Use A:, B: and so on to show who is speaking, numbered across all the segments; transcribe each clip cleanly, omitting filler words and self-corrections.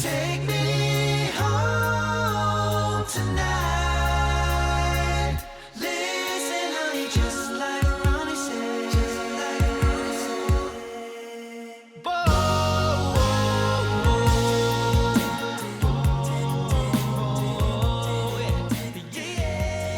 A: Take me home tonight. Listen, honey, just like Ronnie said. Just like Ronnie said.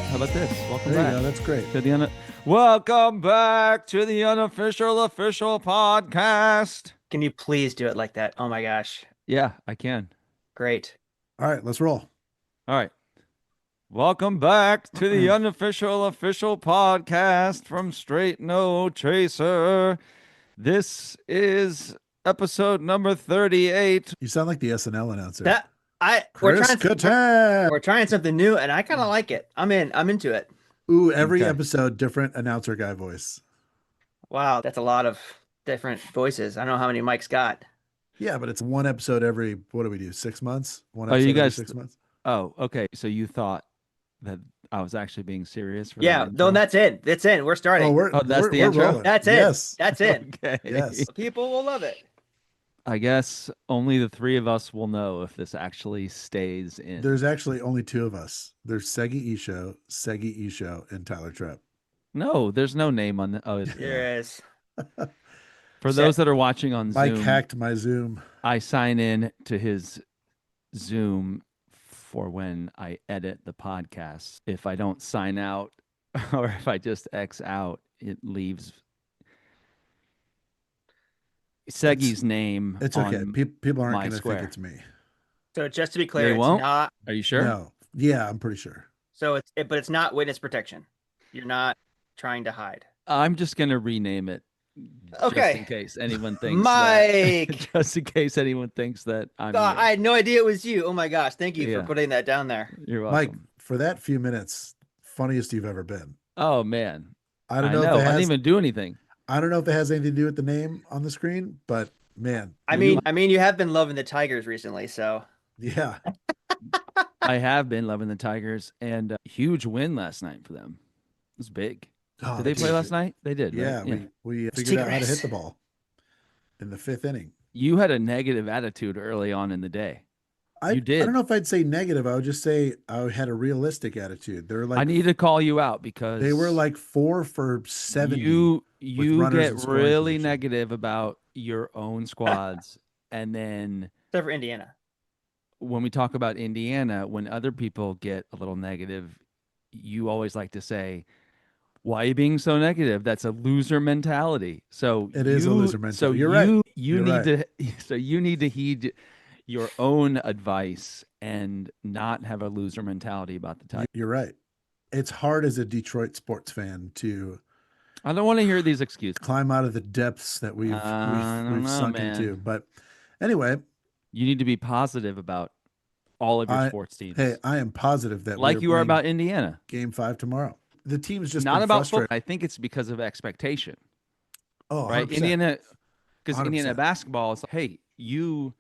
B: How about this? Welcome
C: There you
B: back.
C: go. That's great.
B: Welcome back to the unofficial official podcast.
D: Can you please do it like that? Oh my gosh.
B: Yeah, I can.
D: Great.
C: All right, let's roll.
B: All right. Welcome back to the unofficial official podcast from Straight No Chaser. This is episode number 38.
C: You sound like the SNL announcer.
D: We're
C: Chris
D: trying,
C: Kattan.
D: we're trying something new and I kind of like it. I'm into it.
C: Ooh, every
B: Okay.
C: episode, different announcer guy voice.
D: Wow, that's a lot of different voices. I don't know how many Mike's got.
C: Yeah, but it's one episode every, what do we do, 6 months? One
B: Oh, you
C: episode every
B: guys-
C: 6 months?
B: Oh, okay. So you thought that I was actually being serious for
D: Yeah,
B: that
D: no,
B: intro?
D: that's it. That's it. We're starting.
B: that's the intro?
C: rolling.
D: That's it.
C: Yes.
D: That's it.
B: Okay.
C: Yes.
D: People will love it.
B: I guess only the three of us will know if this actually stays in.
C: There's actually only two of us. There's Segi Isho, and Tyler Trepp.
B: No, there's no name on the. Oh,
D: There is.
B: for those that are watching on
C: Mike
B: Zoom,
C: hacked my Zoom.
B: I sign in to his Zoom for when I edit the podcast. If I don't sign out or if I just X out, it leaves Segi's name.
C: It's okay.
B: on-
C: People aren't
B: my
C: going to
B: square.
C: think it's me.
D: So just to be clear,
B: They
D: it's
B: won't?
D: not.
B: Are you sure?
C: No. Yeah, I'm pretty sure.
D: So but it's not witness protection. You're not trying to hide.
B: I'm just gonna rename it. Just
D: Okay.
B: in case anyone thinks
D: Mike.
B: that, just in case anyone thinks that I'm
D: God,
B: you.
D: I had no idea it was you. Oh my gosh. Thank you
B: Yeah.
D: for putting that down there.
B: You're welcome.
C: Mike, for that few minutes, funniest you've ever been.
B: Oh man.
C: I don't know,
B: know.
C: if it
B: I
C: has,
B: didn't even do anything.
C: I don't know if it has anything to do with the name on the screen, but man.
D: I mean, you have been loving the Tigers recently, so
C: Yeah.
B: I have been loving the Tigers, and a huge win last night for them. It was big.
C: Oh,
B: Did they play
C: dude.
B: last night? They did.
C: Yeah,
B: right?
C: we figured out how to
D: Tigers.
C: hit the ball in the 5th inning.
B: You had a negative attitude early on in the day. You did.
C: I don't know if I'd say negative. I would just say I had a realistic attitude. They're like
B: I need to call you out because
C: they were like 4 for 70.
B: you
C: runners
B: get
C: in scoring
B: really
C: position.
B: negative about your own squads, and then
D: except for Indiana.
B: when we talk about Indiana, when other people get a little negative, you always like to say, "Why are you being so negative? That's a loser mentality." So
C: It is a loser
B: So
C: mentality. You're right.
B: You
C: You're
B: need
C: right.
B: to. So you need to heed your own advice and not have a loser mentality about the Tigers.
C: You're right. It's hard as a Detroit sports fan to
B: I don't want to hear these excuses.
C: climb out of the depths that we've
B: I don't know,
C: sunk
B: man.
C: into. But anyway,
B: You need to be positive about all of your
C: I-
B: sports teams.
C: hey, I am positive that
B: like
C: we're
B: you are
C: playing
B: about Indiana.
C: Game 5 tomorrow. The team's just
B: Not
C: been
B: about
C: frustrated.
B: football. I think it's because of expectation,
C: Oh,
B: right?
C: 100%.
B: Indiana, because
C: 100%.
B: Indiana basketball is like, hey, you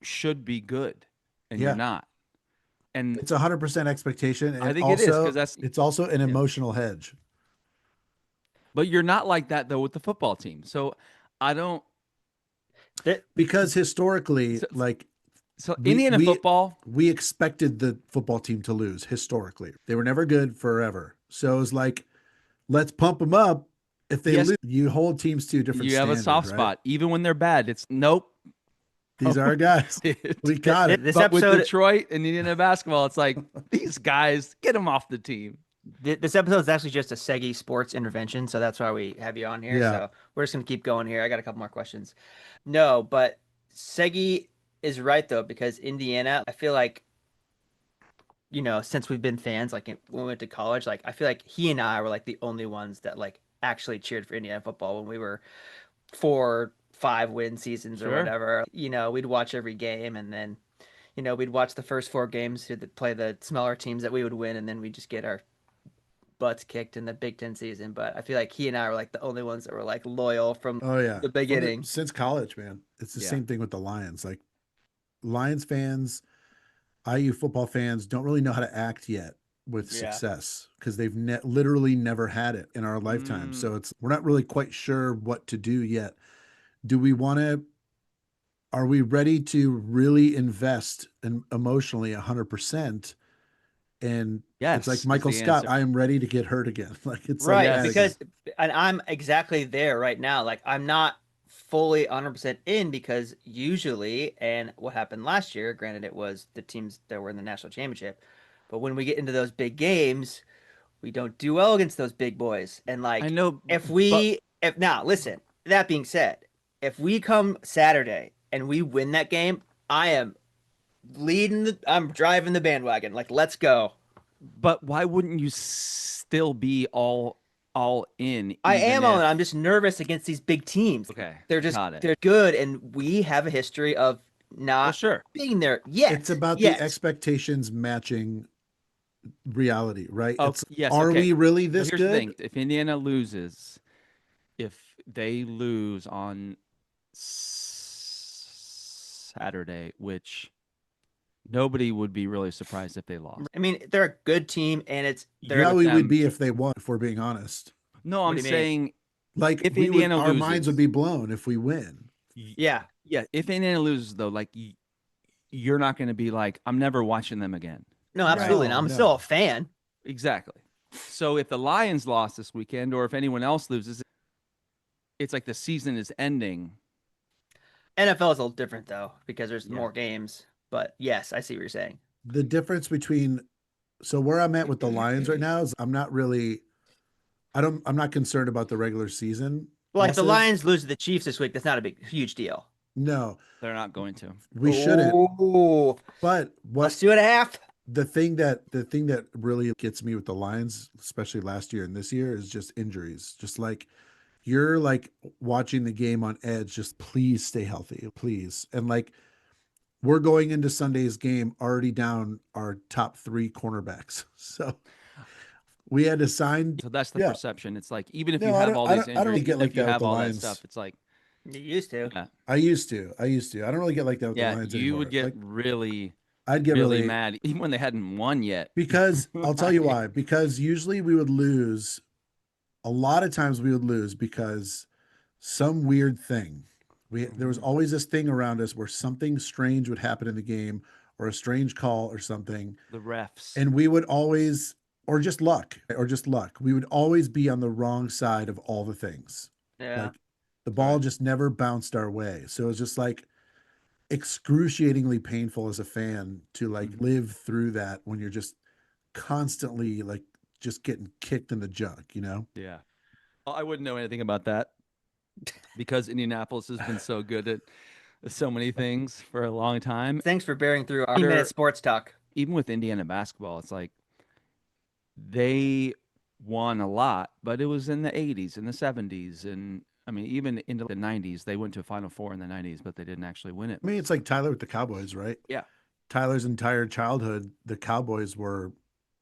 B: should be good, and
C: Yeah.
B: you're not. And
C: It's 100% expectation. And
B: I think it is,
C: also,
B: 'cause that's-
C: it's also an emotional hedge.
B: but you're not like that though with the football team. So I don't.
C: Because historically,
B: So-
C: like
B: So
C: We-
B: Indiana
C: we-
B: football,
C: we expected the football team to lose historically. They were never good forever. So it was like, let's pump them up. If they
B: Yes.
C: lose, you hold teams to a different
B: you have a
C: standard,
B: soft
C: right?
B: spot, even when they're bad. It's nope.
C: These are our guys. We got it.
D: This
B: but with
D: episode,
B: Detroit and Indiana basketball, it's like these guys get them off the team.
D: this episode is actually just a Segi sports intervention, so that's why we have you on here.
C: Yeah.
D: So we're just gonna keep going here. I got a couple more questions. No, but Segi is right though, because Indiana, I feel like, since we've been fans, like when we went to college, like I feel like he and I were like the only ones that like actually cheered for Indiana football when we were 4-5 win seasons or
B: Sure.
D: whatever. We'd watch every game, and then we'd watch the first 4 games to play the smaller teams that we would win, and then we just get our butts kicked in the Big Ten season. But I feel like he and I were like the only ones that were like loyal from
C: Oh yeah.
D: the beginning.
C: Since college, man. It's the
B: Yeah.
C: same thing with the Lions. Like Lions fans, IU football fans don't really know how to act yet with
D: Yeah.
C: success because they've literally never had it in our lifetime.
B: Mm.
C: So we're not really quite sure what to do yet. Do we want to are we ready to really invest emotionally 100%? And
B: Yes,
C: it's like
B: is
C: Michael
B: the
C: Scott,
B: answer.
C: I am ready to get hurt again. Like it's like
D: Right,
C: that
B: Yes.
C: again.
D: and I'm exactly there right now. Like I'm not fully 100% in because usually, and what happened last year, granted it was the teams that were in the national championship, but when we get into those big games, we don't do well against those big boys. And
B: I
D: like
B: know,
D: if
B: but
D: we if now listen, that being said, if we come Saturday and we win that game, I am I'm driving the bandwagon. Like let's go.
B: why wouldn't you still be all in
D: I
B: even
D: am on
B: if
D: it. I'm just nervous against these big teams.
B: okay, got it.
D: They're good, and we have a history of
B: Well,
D: not
B: sure.
D: being there yet.
C: It's about the
D: Yet.
C: expectations matching reality, right?
B: Oh,
C: It's
B: yes,
C: are
B: okay.
C: we really
B: So
C: this
B: here's the
C: good?
B: thing. If Indiana loses, if they lose on Saturday, which nobody would be really surprised if they lost.
D: I mean, they're a good team, and
B: You're
C: How
B: with
C: we would
B: them.
C: be if they won, if we're being honest.
B: No,
D: What
B: I'm
D: do you mean?
B: saying
C: Like
B: if
C: we would,
B: Indiana
C: our minds would
B: loses,
C: be blown if we win.
D: Yeah.
B: yeah, if Indiana loses though, like you're not going to be like, I'm never watching them again.
D: No, absolutely.
C: No,
D: not. I'm
C: no.
D: still a fan.
B: Exactly. So if the Lions lost this weekend, or if anyone else loses, it's like the season is ending.
D: NFL is a little different though because there's
B: Yeah.
D: more games. But yes, I see what you're saying.
C: The difference between so where I'm at with the Lions right now is I'm not concerned about the regular season.
D: Well, like if the
C: losses.
D: Lions lose to the Chiefs this week, that's not a huge deal.
C: No,
B: They're not going to.
C: we shouldn't.
D: Ooh,
C: But
D: plus
C: what
D: 2.5.
C: the thing that really gets me with the Lions, especially last year and this year, is just injuries. Just like you're like watching the game on edge, just please stay healthy, please. And like we're going into Sunday's game already down our top 3 cornerbacks. So we had to sign.
B: So that's the
C: Yeah.
B: perception. It's like even if
C: No,
B: you
C: I
B: have
C: don't-
B: all
C: I
B: these
C: don't- I don't
B: injuries,
C: get
B: even
C: like
B: if you
C: that with
B: have
C: the
B: all that
C: Lions.
B: stuff, it's like
D: You used to.
B: yeah,
C: I used to. I don't really get like that with the
B: yeah,
C: Lions
B: you
C: anymore.
B: would get
C: Like,
B: really,
C: I'd get
B: really
C: really
B: mad even when they hadn't won yet.
C: because I'll tell you why. Because usually we would lose. A lot of times we would lose because some weird thing. There was always this thing around us where something strange would happen in the game or a strange call or something.
B: The refs.
C: And we would always, or just luck. We would always be on the wrong side of all the things.
D: Yeah.
C: Like the ball just never bounced our way. So it was just like excruciatingly painful as a fan to like live through that when you're just constantly like just getting kicked in the junk, you know?
B: Yeah. Well, I wouldn't know anything about that because Indianapolis has been so good at so many things for a long time.
D: Thanks for bearing through our
B: Sure.
D: minute sports talk.
B: Even with Indiana basketball, it's like they won a lot, but it was in the 80s and the 70s. And I mean, even into the 90s, they went to a Final Four in the 90s, but they didn't actually win it.
C: I mean, it's like Tyler with the Cowboys, right?
B: Yeah.
C: Tyler's entire childhood, the Cowboys were,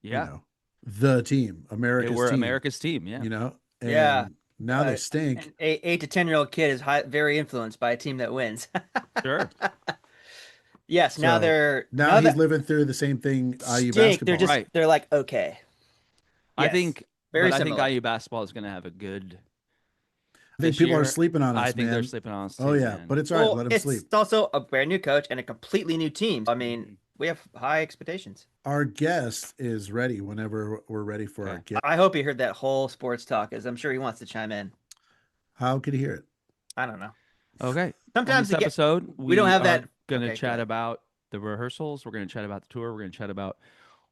B: Yeah.
C: you know, the team, America's
B: They were
C: team,
B: America's team. Yeah.
C: you know? And
D: Yeah.
C: now they stink.
D: An 8 to 10-year-old kid is very influenced by a team that wins.
B: Sure.
D: Yes, now
C: So,
D: they're
C: Now he's
D: that
C: living through the same thing IU
D: stink.
C: basketball.
D: They're just
B: Right.
D: they're like okay.
B: I
D: Yes,
B: think,
D: very
B: but I think
D: similar.
B: IU basketball is going to have a good.
C: I think
B: this
C: people are
B: year.
C: sleeping on us,
B: I think
C: man.
B: they're sleeping on us.
C: Oh
B: too,
C: yeah,
B: man.
C: but it's all right.
D: Well,
C: Let them
D: it's
C: sleep.
D: also a brand new coach and a completely new team. I mean, we have high expectations.
C: Our guest is ready whenever we're ready for our
B: Okay.
C: guest.
D: I hope he heard that whole sports talk, as I'm sure he wants to chime in.
C: How could he hear it?
D: I don't know.
B: Okay.
D: Sometimes
B: on this episode,
D: we don't have
B: are
D: that-
B: Going to
D: okay, go
B: chat
D: ahead.
B: about the rehearsals. We're going to chat about the tour. We're going to chat about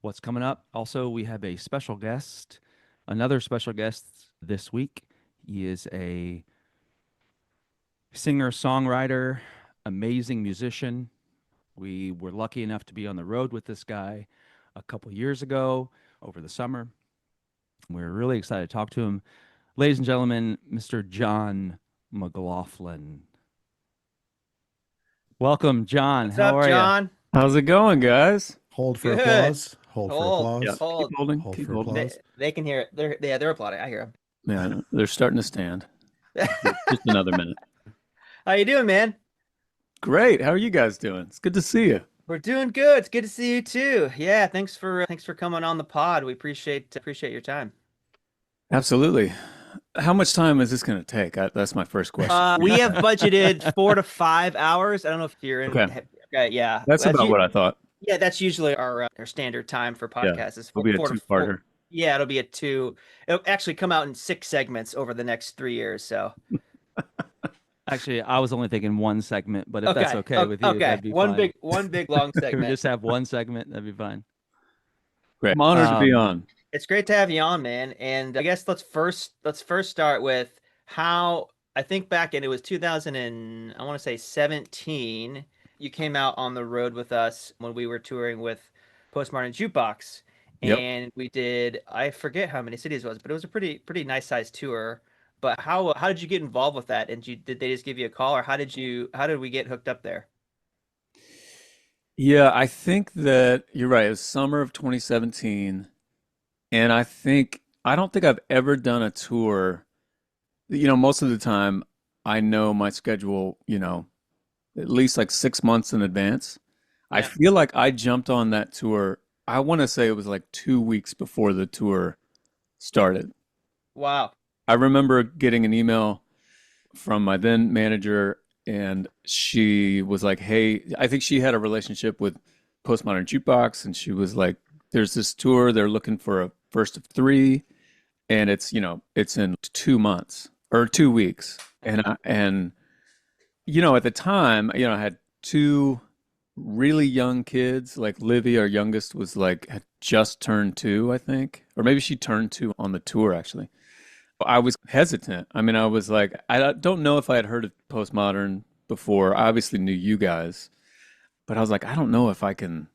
B: what's coming up. Also, we have a special guest, another special guest this week. He is a singer, songwriter, amazing musician. We were lucky enough to be on the road with this guy a couple years ago over the summer. We're really excited to talk to him. Ladies and gentlemen, Mr. Jon McLaughlin. Welcome, John.
D: What's
B: How
D: up,
B: are you?
D: John?
E: How's it going, guys?
C: Hold for
D: Good.
C: applause. Hold for
D: Hold.
C: applause.
E: Yeah.
D: Hold.
E: Keep holding.
C: Hold
E: Keep
C: for
E: holding.
C: applause.
D: They can hear it. They're applauding. I hear
E: Yeah, they're starting to stand.
D: them.
E: Just another minute.
D: How you doing, man?
E: Great. How are you guys doing? It's good to see you.
D: We're doing good. It's good to see you too. Yeah, thanks for coming on the pod. We appreciate your time.
E: Absolutely. How much time is this going to take? That's my first question.
D: We have budgeted 4 to 5 hours. I don't know if you're in.
E: Okay.
D: Okay, yeah.
E: That's about what I thought.
D: Yeah, that's usually our standard time for
E: Yeah,
D: podcasts. Is
E: it'll be a
D: 4 to 4.
E: two-parter.
D: Yeah, it'll be a 2. It'll actually come out in 6 segments over the next 3 years. So
B: Actually, I was only thinking one segment, but if that's okay with you,
D: okay,
B: that'd be
D: one
B: fine.
D: big long
B: We
D: segment.
B: just have one segment, that'd be fine.
E: Great. I'm honored to be on.
D: It's great to have you on, man. And I guess let's first start with how I think back in it was 2000 and I want to say 17. You came out on the road with us when we were touring with Postmodern Jukebox,
E: Yep.
D: and we did, I forget how many cities it was, but it was a pretty nice sized tour. But how did you get involved with that? And did they just give you a call, or how did we get hooked up there?
E: Yeah, I think that you're right. It was summer of 2017. And I don't think I've ever done a tour. Most of the time I know my schedule, at least like 6 months in advance. I
D: Yeah.
E: feel like I jumped on that tour. I want to say it was like 2 weeks before the tour started.
D: Wow.
E: I remember getting an email from my then manager, and she was like, "Hey," I think she had a relationship with Postmodern Jukebox, and she was like, "There's this tour. They're looking for a first of 3, and it's in 2 months or 2 weeks." And at the time, I had 2 really young kids. Like Livy, our youngest, had just turned 2, I think, or maybe she turned 2 on the tour actually. I was hesitant. I mean, I was like, I don't know if I had heard of Postmodern before. I obviously knew you guys, but I was like, I don't know if I can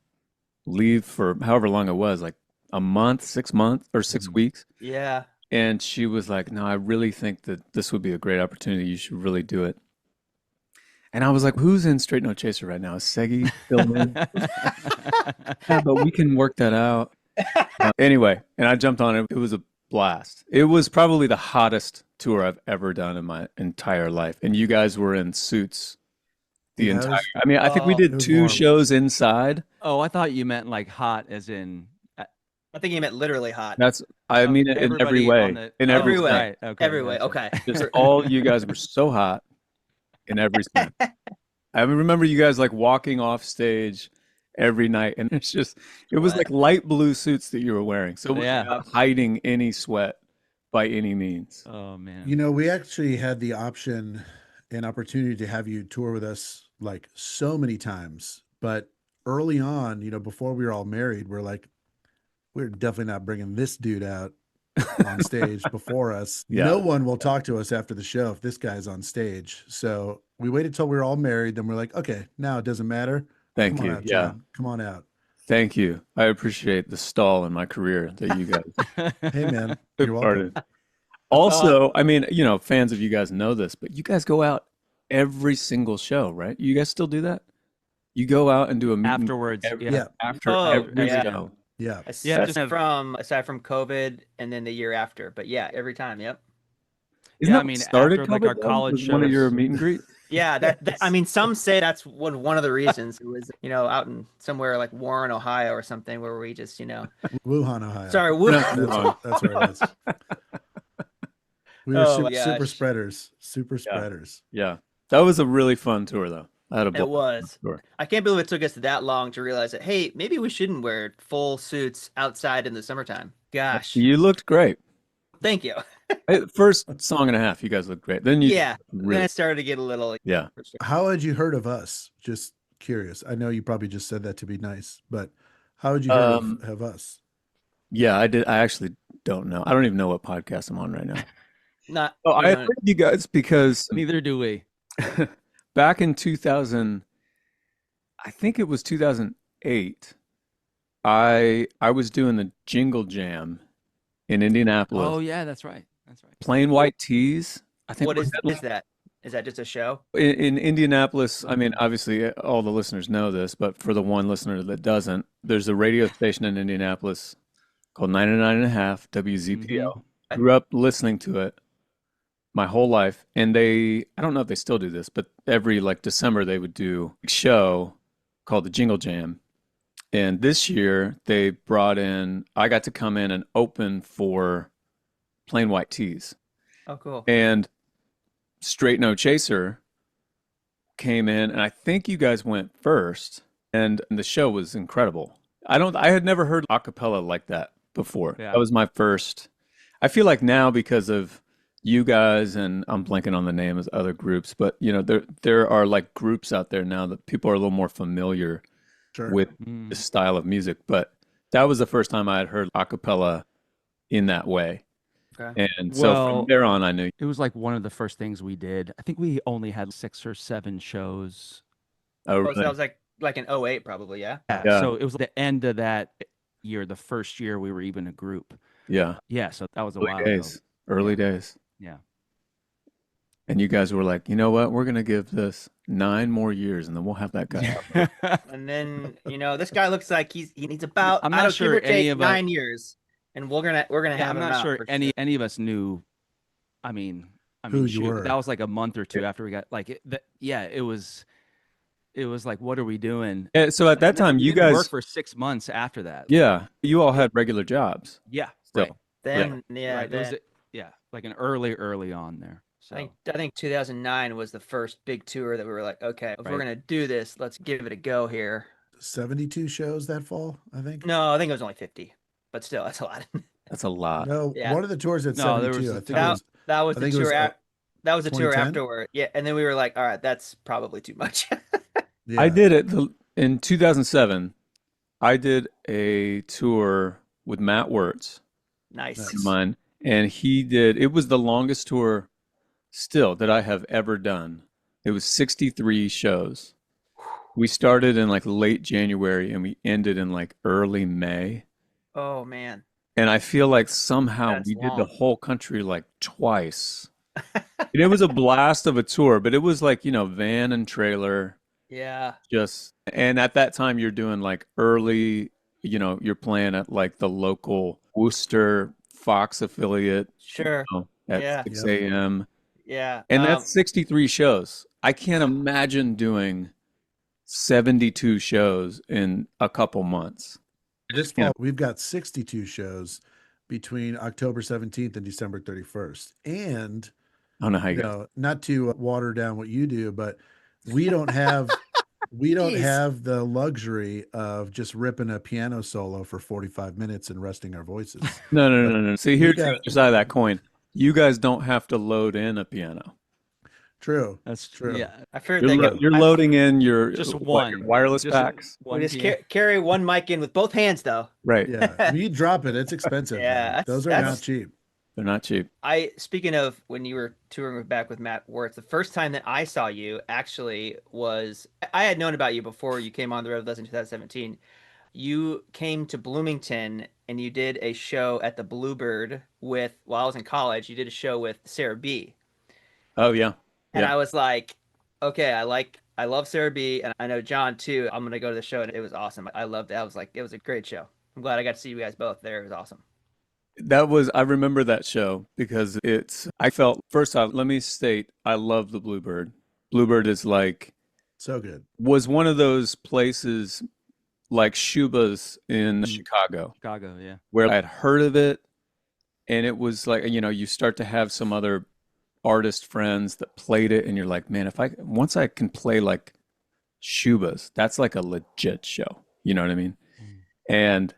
E: leave for however long it was, like a month, 6 months or 6 weeks.
D: Yeah.
E: And she was like, no, I really think that this would be a great opportunity. You should really do it. And I was like, who's in Straight No Chaser right now? Is Segi still in? Yeah, but we can work that out. Anyway, and I jumped on it. It was a blast. It was probably the hottest tour I've ever done in my entire life. And you guys were in suits the entire. I mean, I think we
C: it
E: did
C: was
E: 2
C: warm.
E: shows inside.
B: Oh, I thought you meant like hot, as in
D: I think you meant literally hot.
E: I mean it in every
B: everybody on
E: way.
B: the-
E: In
B: oh,
E: every
D: way.
B: right, okay,
D: Every way.
B: gotcha.
D: Okay.
E: Just all you guys were so hot in every scene. I remember you guys like walking off stage every night, and it was like light blue suits that you were wearing, so it was
B: Yeah.
E: not hiding any sweat by any means.
B: Oh man.
C: We actually had the option and opportunity to have you tour with us like so many times, but early on, before we were all married, we're definitely not bringing this dude out on stage before us.
E: Yeah.
C: No one will talk to us after the show if this guy's on stage. So we waited till we were all married. Then we're like, okay, now it doesn't matter.
E: Thank
C: Come
E: you.
C: on out,
E: Yeah.
C: John. Come on out.
E: Thank you. I appreciate the stall in my career that you guys
C: Hey, man.
E: took
C: You're
E: part
C: welcome.
E: in. Also, I mean, fans of you guys know this, but you guys go out every single show, right? You guys still do that? You go out and do a meet and
B: Afterwards,
E: every-
C: Yeah.
E: after
D: Oh,
E: every
D: yeah.
E: show.
C: Yeah.
B: Yeah,
D: Aside
B: just-
D: from COVID and then the year after, but yeah, every time. Yep.
E: Isn't
B: Yeah,
E: that
B: I mean,
E: what started
B: after, like,
E: COVID,
B: our
E: though?
B: college
E: Was one of
B: shows.
E: your meet and greet?
D: Yeah, that I mean, some say that's one of the reasons. It was out in somewhere like Warren, Ohio, or something, where we just
C: Wuhan, Ohio.
D: sorry, woo.
C: That's where it is. We were
D: Oh my
C: super
D: gosh.
C: spreaders. Super spreaders.
E: Yeah. That was a really fun tour, though. I had a blast
D: It was.
E: on tour.
D: I can't believe it took us that long to realize that. Hey, maybe we shouldn't wear full suits outside in the summertime. Gosh,
E: You looked great.
D: thank you.
E: First song and a half, you guys looked great. Then you
D: Yeah, then
E: really,
D: it started to get a little.
E: yeah.
C: How had you heard of us? Just curious. I know you probably just said that to be nice, but how had you heard of us?
E: Yeah, I did. I actually don't know. I don't even know what podcast I'm on right now.
D: Not.
E: Oh, I heard you guys because
B: Neither do we.
E: back in 2000, I think it was 2008, I was doing the Jingle Jam in Indianapolis.
B: Oh yeah, that's right. That's right.
E: Plain White Tees. I think
D: What
E: was
D: is that? Is that just a show?
E: in Indianapolis. I mean, obviously all the listeners know this, but for the one listener that doesn't, there's a radio station in Indianapolis called 99.5 WZPL. I grew up listening to it my whole life, and I don't know if they still do this, but every like December they would do a show called the Jingle Jam. And this year they brought in, I got to come in and open for Plain White Tees.
D: Oh, cool.
E: And Straight No Chaser came in, and I think you guys went first, and the show was incredible. I had never heard a cappella like that before.
B: Yeah.
E: That was my first. I feel like now, because of you guys, and I'm blanking on the name of other groups, but there are like groups out there now that people are a little more familiar
C: Sure.
E: with
B: Mm.
E: this style of music. But that was the first time I had heard a cappella in that way.
D: Okay.
E: And so
B: Well,
E: from there on, I knew.
F: It was like one of the first things we did. I think we only had 6 or 7 shows.
E: Oh,
D: Oh, so
E: really?
D: that was like an 08 probably, yeah.
E: Yeah.
F: So it was the end of that year, the first year we were even a group.
E: Yeah.
F: Yeah, so that was a
E: Early
F: while
E: days.
F: ago.
E: Early days.
F: Yeah.
E: And you guys were like, you know what? We're going to give this 9 more years, and then we'll have that guy out.
D: And then, this guy looks like he needs about
F: I'm
D: I
F: not
D: don't
F: sure
D: give or
F: any
D: take
F: of us-
D: 9 years. And we're gonna
F: Yeah,
D: have
F: I'm
D: him
F: not
D: out
F: sure
D: for
F: any of us knew. I mean,
C: Who you
F: shoot,
C: were.
F: that was like a month or two after we got it was like, what are we doing?
E: And so at that time,
F: We
E: you
F: didn't
E: guys,
F: work for 6 months after that.
E: yeah, you all had regular jobs.
F: Yeah.
E: Still.
F: Right.
D: Then yeah,
F: Right. It was
D: then,
F: like an early on there. So
D: I think 2009 was the first big tour that we were like, okay, if we're
F: Right.
D: gonna do this, let's give it a go here.
C: 72 shows that fall, I think.
D: No, I think it was only 50, but still, that's a lot.
E: That's a lot.
C: No,
D: Yeah.
C: one of the tours at
F: No, there
C: 72.
F: was
C: I
F: a
C: think it
F: ton.
C: was
D: That was
C: I
D: the
C: think it was,
D: tour. That was the tour
C: 2010?
D: afterward. Yeah, and then we were like, all right, that's probably too much.
C: yeah.
E: I did it in 2007. I did a tour with Matt Wirtz,
D: Nice.
E: of mine, and it was the longest tour still that I have ever done. It was 63 shows. We started in like late January and we ended in like early May.
D: Oh man.
E: And I feel like somehow
D: That's
E: we did the
D: long.
E: whole country like twice. And it was a blast of a tour, but it was like, van and trailer.
D: Yeah.
E: And at that time you're doing like early, you're playing at like the local Worcester Fox affiliate
D: Sure.
E: at
D: Yeah.
E: 6
C: Yep.
E: a.m.
D: Yeah.
E: And that's 63 shows. I can't imagine doing 72 shows in a couple months.
C: This
E: Yeah.
C: fall, we've got 62 shows between October 17th and December 31st. And,
E: I don't know how you guys.
C: not to water down what you do, but we don't have we don't
D: Jeez.
C: have the luxury of just ripping a piano solo for 45 minutes and resting our voices.
E: No. See, here's the
C: got-
E: other side of that coin. You guys don't have to load in a piano.
C: True.
F: that's
C: True.
F: Yeah.
D: I figured they could.
E: You're loading in your
F: Just
E: what,
F: one
E: your wireless
F: Just
E: packs.
F: one
D: We just
F: piano.
D: carry one mic in with both hands, though.
E: Right.
C: Yeah. When you drop it, it's expensive.
D: Yeah,
C: man. Those are
D: that's-
C: not cheap.
E: They're not cheap.
D: Speaking of when you were touring back with Matt Wirtz, the first time that I saw you actually was I had known about you before you came on the road with us in 2017. You came to Bloomington and you did a show at the Bluebird while I was in college. You did a show with Sarah B.
E: Oh yeah.
D: And
E: Yeah.
D: I was like, okay, I love Sarah B. and I know John too. I'm gonna go to the show, and it was awesome. I loved it. I was like, it was a great show. I'm glad I got to see you guys both there. It was awesome.
E: I remember that show because I felt, first off, let me state, I love the Bluebird. Bluebird is
C: So good.
E: was one of those places like Shuba's in
F: Mm.
E: Chicago,
F: Chicago, yeah.
E: where I had heard of it. And it was like, you start to have some other artist friends that played it. And you're like, man, once I can play like Shuba's, that's like a legit show. You know what I mean? And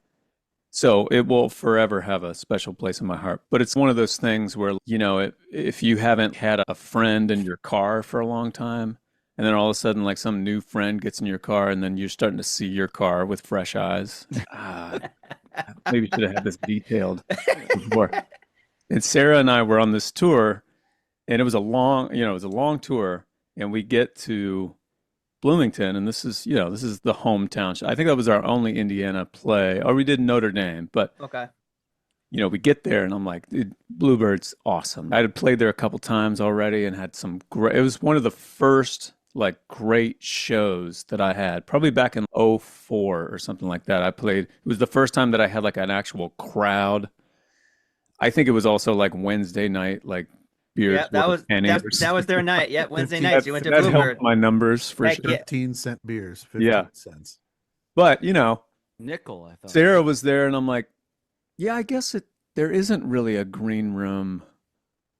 E: so it will forever have a special place in my heart. But it's one of those things where, if you haven't had a friend in your car for a long time, and then all of a sudden, like some new friend gets in your car, and then you're starting to see your car with fresh eyes. Maybe should have had this detailed before. And Sarah and I were on this tour, and it was a long tour, and we get to Bloomington, and this is the hometown show. I think that was our only Indiana play, or we did Notre Dame, but
D: Okay.
E: we get there, and I'm like, dude, Bluebird's awesome. I had played there a couple times already, and had some great. It was one of the first like great shows that I had, probably back in '04 or something like that. I played. It was the first time that I had like an actual crowd. I think it was also like Wednesday night, like beers.
D: Yeah, that
E: worth
D: was
E: a penny or
D: that was their night. Yeah, Wednesday
C: 15
D: nights. You went to
E: that
D: Bluebird.
E: helped my numbers for
D: Heck
E: sure.
D: yeah.
C: 15-cent beers, 15
E: Yeah.
C: cents.
E: But
F: Nickel, I thought.
E: Sarah was there, and I'm like, yeah, I guess there isn't really a green room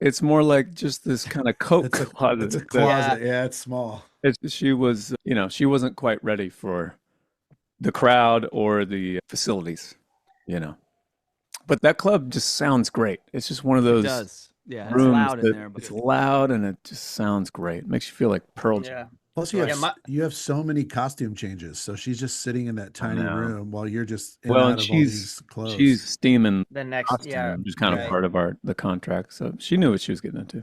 E: It's more like just this kind of coat
C: It's a
E: closet.
C: it's a
E: that-
C: closet. Yeah, it's small.
E: she was, she wasn't quite ready for the crowd or the facilities, you know. But that club just sounds great. It's just one of
F: It
E: those
F: does. Yeah, it's
E: rooms
F: loud in
E: that
F: there, but
E: it's loud and it just sounds great. It makes you feel like Pearl Jam.
D: Yeah.
C: Plus, you
D: Yeah,
C: have
D: my-
C: you have so many costume changes. So she's just sitting in that tiny
E: know.
C: room while you're just in
E: Well,
C: and
E: and
C: out of all these clothes.
E: she's steaming
D: The next,
E: costume,
D: yeah,
E: which is kind of
D: right.
E: part of the contract. So she knew what she was getting into.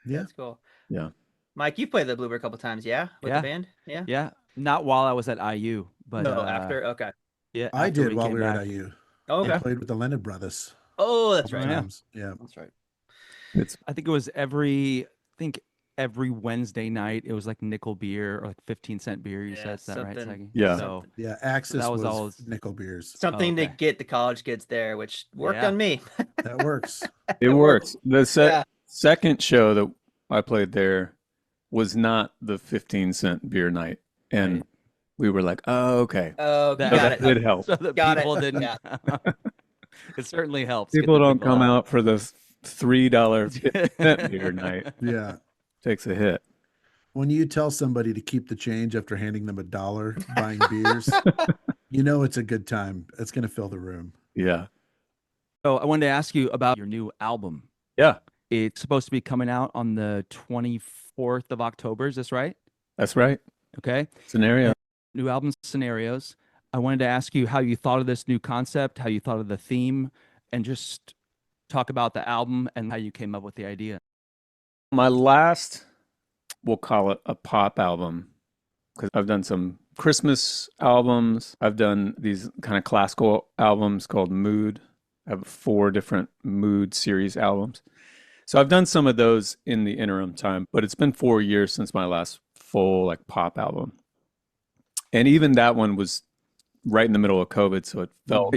C: Yeah.
D: That's cool.
E: Yeah.
D: Mike, you've played the Bluebird a couple times, yeah, with
F: Yeah.
D: the band, yeah.
F: yeah, not while I was at IU, but
D: No, after. Okay.
F: Yeah,
C: I
F: after
C: did while
F: came
C: we were
F: back.
C: at IU.
D: Oh,
C: I
D: okay.
C: played with the Lennon brothers.
D: Oh, that's
C: a
D: right.
C: couple
F: yeah.
C: times. Yeah.
D: That's right.
E: It's
F: I think it was every Wednesday night. It was like nickel beer or like 15-cent beer. You
D: Yeah,
F: said, is that right,
D: something-
F: Segi?
E: Yeah.
F: So
C: Yeah. Axis
F: that
C: was,
F: was always-
C: nickel beers.
D: Something to
F: okay.
D: get the college kids there, which worked
F: Yeah.
D: on me.
C: That works.
E: it works. The
D: Yeah.
E: second show that I played there was not the 15-cent beer night, and
F: Right.
E: we were like, "Oh, okay."
D: Oh,
F: That-
D: you got
E: that
D: it.
E: did help.
F: so the
D: Got it.
F: people didn't.
D: Yeah.
F: It certainly helps. get
E: People
F: the
E: don't come
F: out.
E: out for the $3 beer night.
C: Yeah.
E: Takes a hit.
C: When you tell somebody to keep the change after handing them $1 buying beers, you know it's a good time. It's going to fill the room.
E: Yeah.
F: So I wanted to ask you about your new album.
E: Yeah,
F: It's supposed to be coming out on the 24th of October. Is this right?
E: that's right.
F: Okay.
E: Scenario.
F: New album Scenarios. I wanted to ask you how you thought of this new concept, how you thought of the theme, and just talk about the album and how you came up with the idea.
E: My last, we'll call it a pop album, because I've done some Christmas albums. I've done these kind of classical albums called Mood. I have 4 different Mood series albums. So I've done some of those in the interim time, but it's been 4 years since my last full like pop album. And even that one was right in the middle of COVID, so it felt,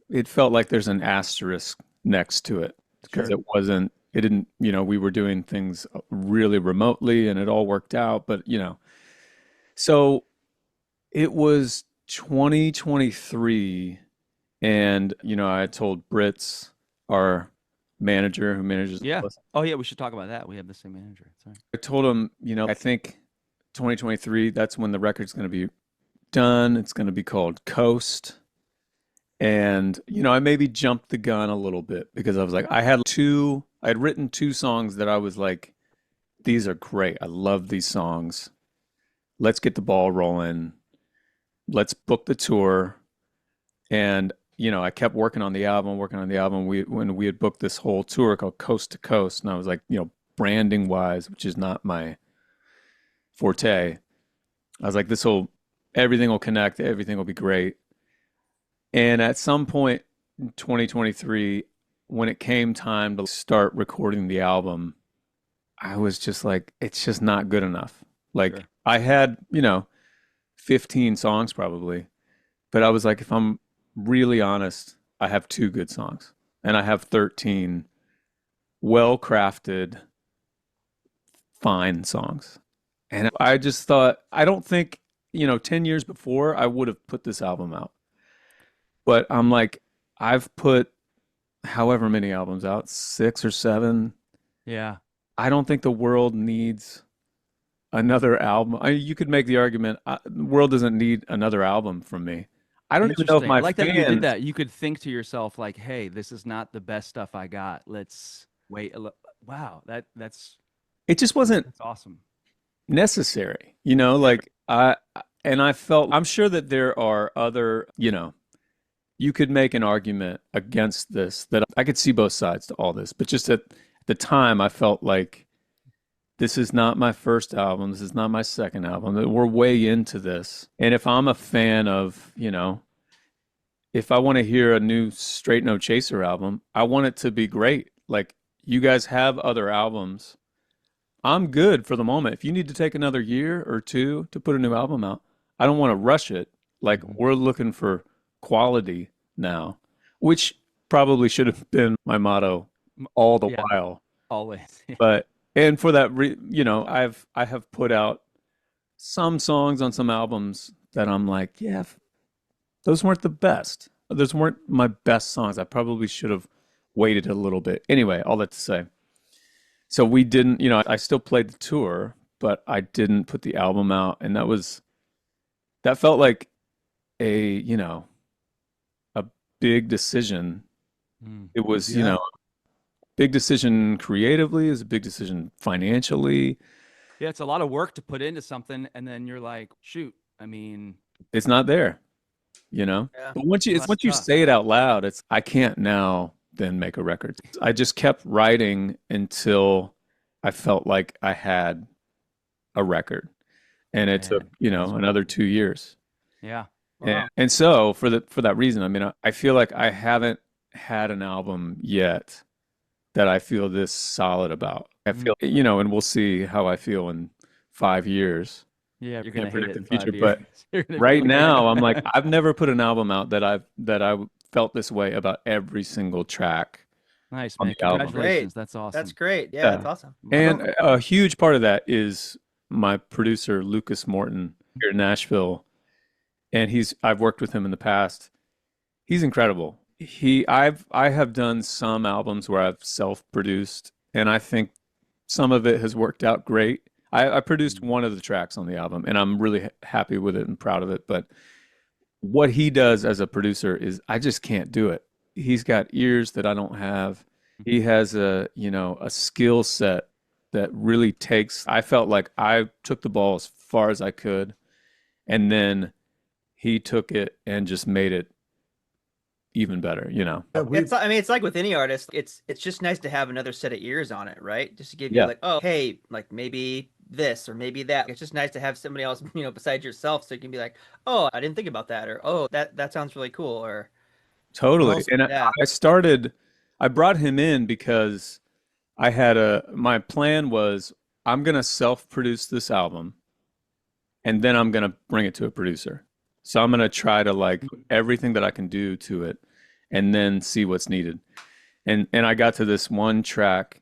E: it felt like there's an asterisk next to it, because it didn't, we were doing things really remotely and it all worked out, but so it was 2023, and I told Brits, our manager who manages
F: Yeah.
E: us,
F: Oh, yeah. We should talk about that. We have the same manager. Sorry.
E: I told him, I think 2023, that's when the record's going to be done. It's going to be called Coast. And, I maybe jumped the gun a little bit, because I was like, I had written 2 songs that I was like, these are great. I love these songs. Let's get the ball rolling. Let's book the tour. And, I kept working on the album. When we had booked this whole tour called Coast to Coast, and I was like, branding wise, which is not my forte, I was like, everything will connect, everything will be great. And at some point in 2023, when it came time to start recording the album, I was just like, it's just not good enough. Like,
F: Sure.
E: I had, 15 songs probably, but I was like, if I'm really honest, I have 2 good songs, and I have 13 well-crafted, fine songs. And I just thought, I don't think, 10 years before I would have put this album out. But I'm like, I've put however many albums out, 6 or 7.
F: Yeah.
E: I don't think the world needs another album. You could make the argument, the world doesn't need another album from me. I don't even know if
F: Interesting.
E: my
F: I like that you
E: fans,
F: did that. You could think to yourself like, "Hey, this is not the best stuff I got. Let's wait." Wow, that's
E: it just wasn't
F: awesome.
E: necessary, like I felt, I'm sure that there are other, you could make an argument against this, that I could see both sides to all this, but just at the time I felt like this is not my first album, this is not my second album, that we're way into this. And if I'm a fan of, if I want to hear a new Straight No Chaser album, I want it to be great. Like, you guys have other albums. I'm good for the moment. If you need to take another year or 2 to put a new album out, I don't want to rush it. Like, we're looking for quality now, which probably should have been my motto all the
F: Yeah.
E: while.
F: Always.
E: But, and for that, I have put out some songs on some albums that I'm like, yeah, those weren't the best. Those weren't my best songs. I probably should have waited a little bit. Anyway, all that to say, So we didn't, I still played the tour, but I didn't put the album out. And that felt like a a big decision.
F: Mm.
E: It was,
C: Yeah.
E: big decision creatively, it was a big decision financially.
F: Yeah, it's a lot of work to put into something, and then you're like, shoot. I mean,
E: It's not there,
D: Yeah.
E: But once you
F: Well, that's
E: once you
F: tough.
E: say it out loud, I can't now then make a record. I just kept writing until I felt like I had a record. And it took,
F: Man, that's
E: another 2 years.
F: yeah.
D: Wow.
E: And so for that reason, I mean, I feel like I haven't had an album yet that I feel this solid about. I feel, and we'll see how I feel in 5 years.
F: Yeah, you're
E: Can't
F: gonna hate it
E: predict
F: in
E: the future,
F: 5
E: but
F: years. You're gonna be
E: right
F: like,
E: now, I'm like, I've never put an album out that I felt this way about every single track
F: nice,
E: on
F: man.
E: the album.
F: Congratulations.
D: Great.
F: That's awesome.
D: That's great. Yeah,
E: Yeah.
D: that's awesome.
E: And a huge part of that is my producer, Lucas Morton, here in Nashville. And I've worked with him in the past. He's incredible. I have done some albums where I've self-produced, and I think some of it has worked out great. I produced one of the tracks on the album, and I'm really happy with it and proud of it. But what he does as a producer is I just can't do it. He's got ears that I don't have. He has a skill set that really I felt like I took the ball as far as I could, and then he took it and just made it even better,
C: Yeah,
D: It's like with any artist, it's just nice to have another set of ears on it, right? Just to give you
E: Yeah.
D: like, oh, hey, like maybe this or maybe that. It's just nice to have somebody else, besides yourself, so you can be like, oh, I didn't think about that, or oh, that sounds really cool, or
E: Totally.
C: Also-
E: And
D: Yeah.
E: I brought him in because my plan was I'm going to self-produce this album and then I'm going to bring it to a producer. So I'm going to try to like everything that I can do to it and then see what's needed. And I got to this one track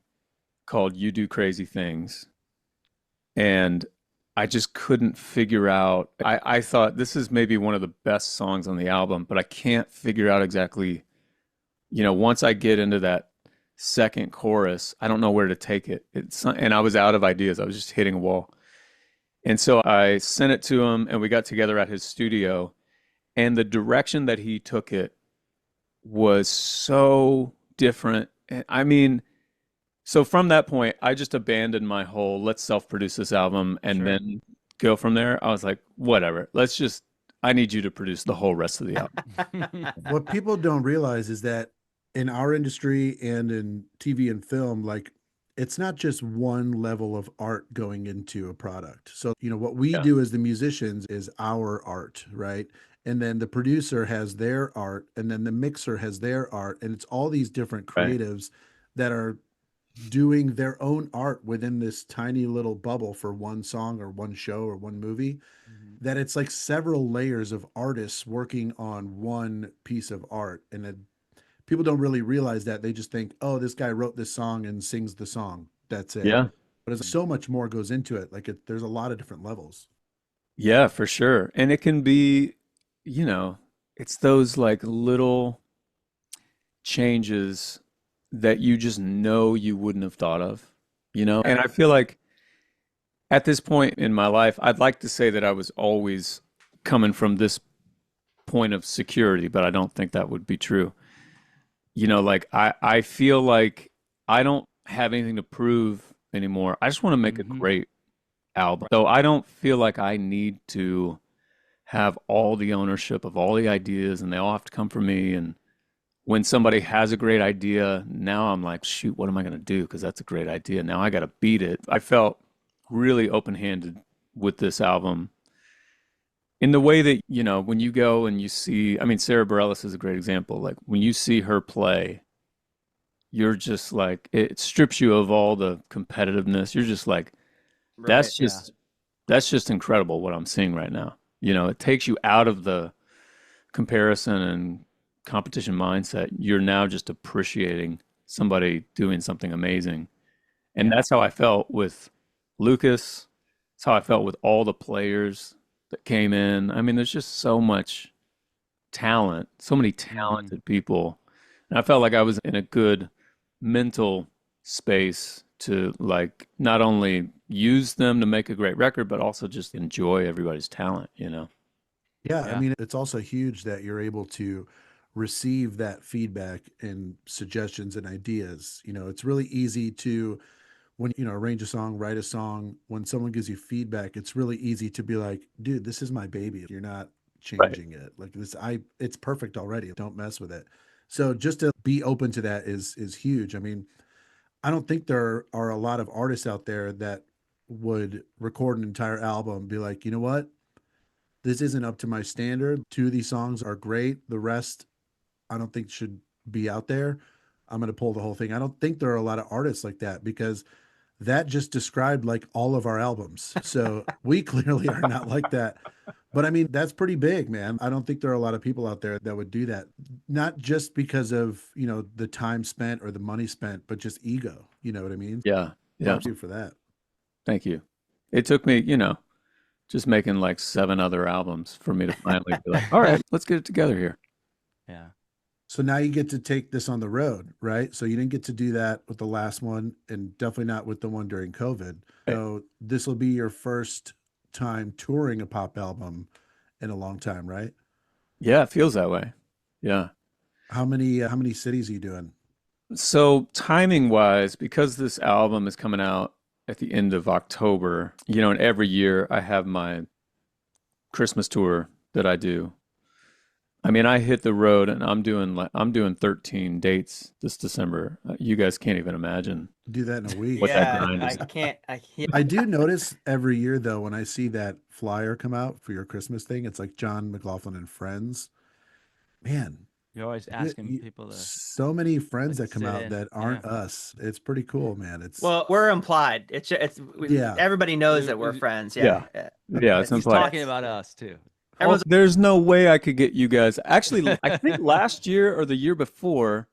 E: called You Do Crazy Things. And I just couldn't figure out. I thought this is maybe one of the best songs on the album, but I can't figure out exactly, once I get into that second chorus, I don't know where to take it. And I was out of ideas. I was just hitting a wall. And so I sent it to him and we got together at his studio, and the direction that he took it was so different. I mean, so from that point, I just abandoned my whole let's self-produce this album and then go from there. I was like, whatever. I need you to produce the whole rest of the album.
C: what people don't realize is that in our industry and in TV and film, like it's not just one level of art going into a product. So, what we
E: Yeah.
C: do as the musicians is our art, right? And then the producer has their art, and then the mixer has their art, and it's all these different
E: Right.
C: creatives that are doing their own art within this tiny little bubble for one song or one show or one movie, that it's like several layers of artists working on one piece of art. And people don't really realize that. They just think, oh, this guy wrote this song and sings the song. That's it.
E: Yeah.
C: But there's so much more goes into it. Like there's a lot of different levels.
E: Yeah, for sure. And it can be, it's those like little changes that you just know you wouldn't have thought of, And I feel like at this point in my life, I'd like to say that I was always coming from this point of security, but I don't think that would be true. Like I feel like I don't have anything to prove anymore. I just want to make a great album. So I don't feel like I need to have all the ownership of all the ideas and they all have to come from me. And when somebody has a great idea, now I'm like, shoot, what am I going to do? Because that's a great idea. Now I got to beat it. I felt really open-handed with this album in the way that, when you go and you see, I mean, Sarah Bareilles is a great example. Like when you see her play, you're just like, it strips you of all the competitiveness. You're just like, that's just incredible what I'm seeing right now. It takes you out of the comparison and competition mindset. You're now just appreciating somebody doing something amazing. And that's how I felt with Lucas. That's how I felt with all the players that came in. I mean, there's just so much talent, so many talented people. And I felt like I was in a good mental space to like not only use them to make a great record, but also just enjoy everybody's talent, you know?
C: Yeah, I
F: Yeah.
C: mean, it's also huge that you're able to receive that feedback and suggestions and ideas. You know, it's really easy to, when you know, arrange a song, write a song, when someone gives you feedback, it's really easy to be like, dude, this is my baby. You're not
E: Right.
C: changing it. Like this, it's perfect already. Don't mess with it. So just to be open to that is huge. I mean, I don't think there are a lot of artists out there that would record an entire album and be like, you know what? This isn't up to my standard. Two of these songs are great. The rest, I don't think should be out there. I'm going to pull the whole thing. I don't think there are a lot of artists like that because that just described like all of our albums. So we clearly are not like that. But I mean, that's pretty big, man. I don't think there are a lot of people out there that would do that. Not just because of, you know, the time spent or the money spent, but just ego. You know what I mean?
E: Yeah. Yeah.
C: Props to you for that.
E: Thank you. It took me, you know, just making like 7 other albums for me to finally be like, all right, let's get it together here.
F: Yeah.
C: So now you get to take this on the road, right? So you didn't get to do that with the last one and definitely not with the one during COVID. So this will be your first time touring a pop album in a long time, right?
E: Yeah, it feels that way. Yeah.
C: How many cities are you doing?
E: So timing wise, because this album is coming out at the end of October, you know, and every year I have my Christmas tour that I do. I mean, I hit the road and I'm doing 13 dates this December. You guys can't even imagine.
C: Do that in a week.
E: What that
D: Yeah,
E: grind is.
D: I can't.
C: I do notice every year though, when I see that flyer come out for your Christmas thing, it's like Jon McLaughlin and friends. Man,
F: You're always
C: you-
F: asking
C: you-
F: people to.
C: so many friends
F: like,
C: that come
F: sit
C: out
F: in.
C: that aren't
F: Yeah.
C: us. It's pretty cool, man. It's
D: Well, we're implied.
C: Yeah.
D: Everybody knows that we're
F: We-
D: friends.
E: Yeah.
D: Yeah.
E: Yeah, it's
F: He's
E: implied.
F: talking about us too.
E: Oh,
D: Everyone's
E: there's no way I could get you guys. Actually, I think last year or the year before,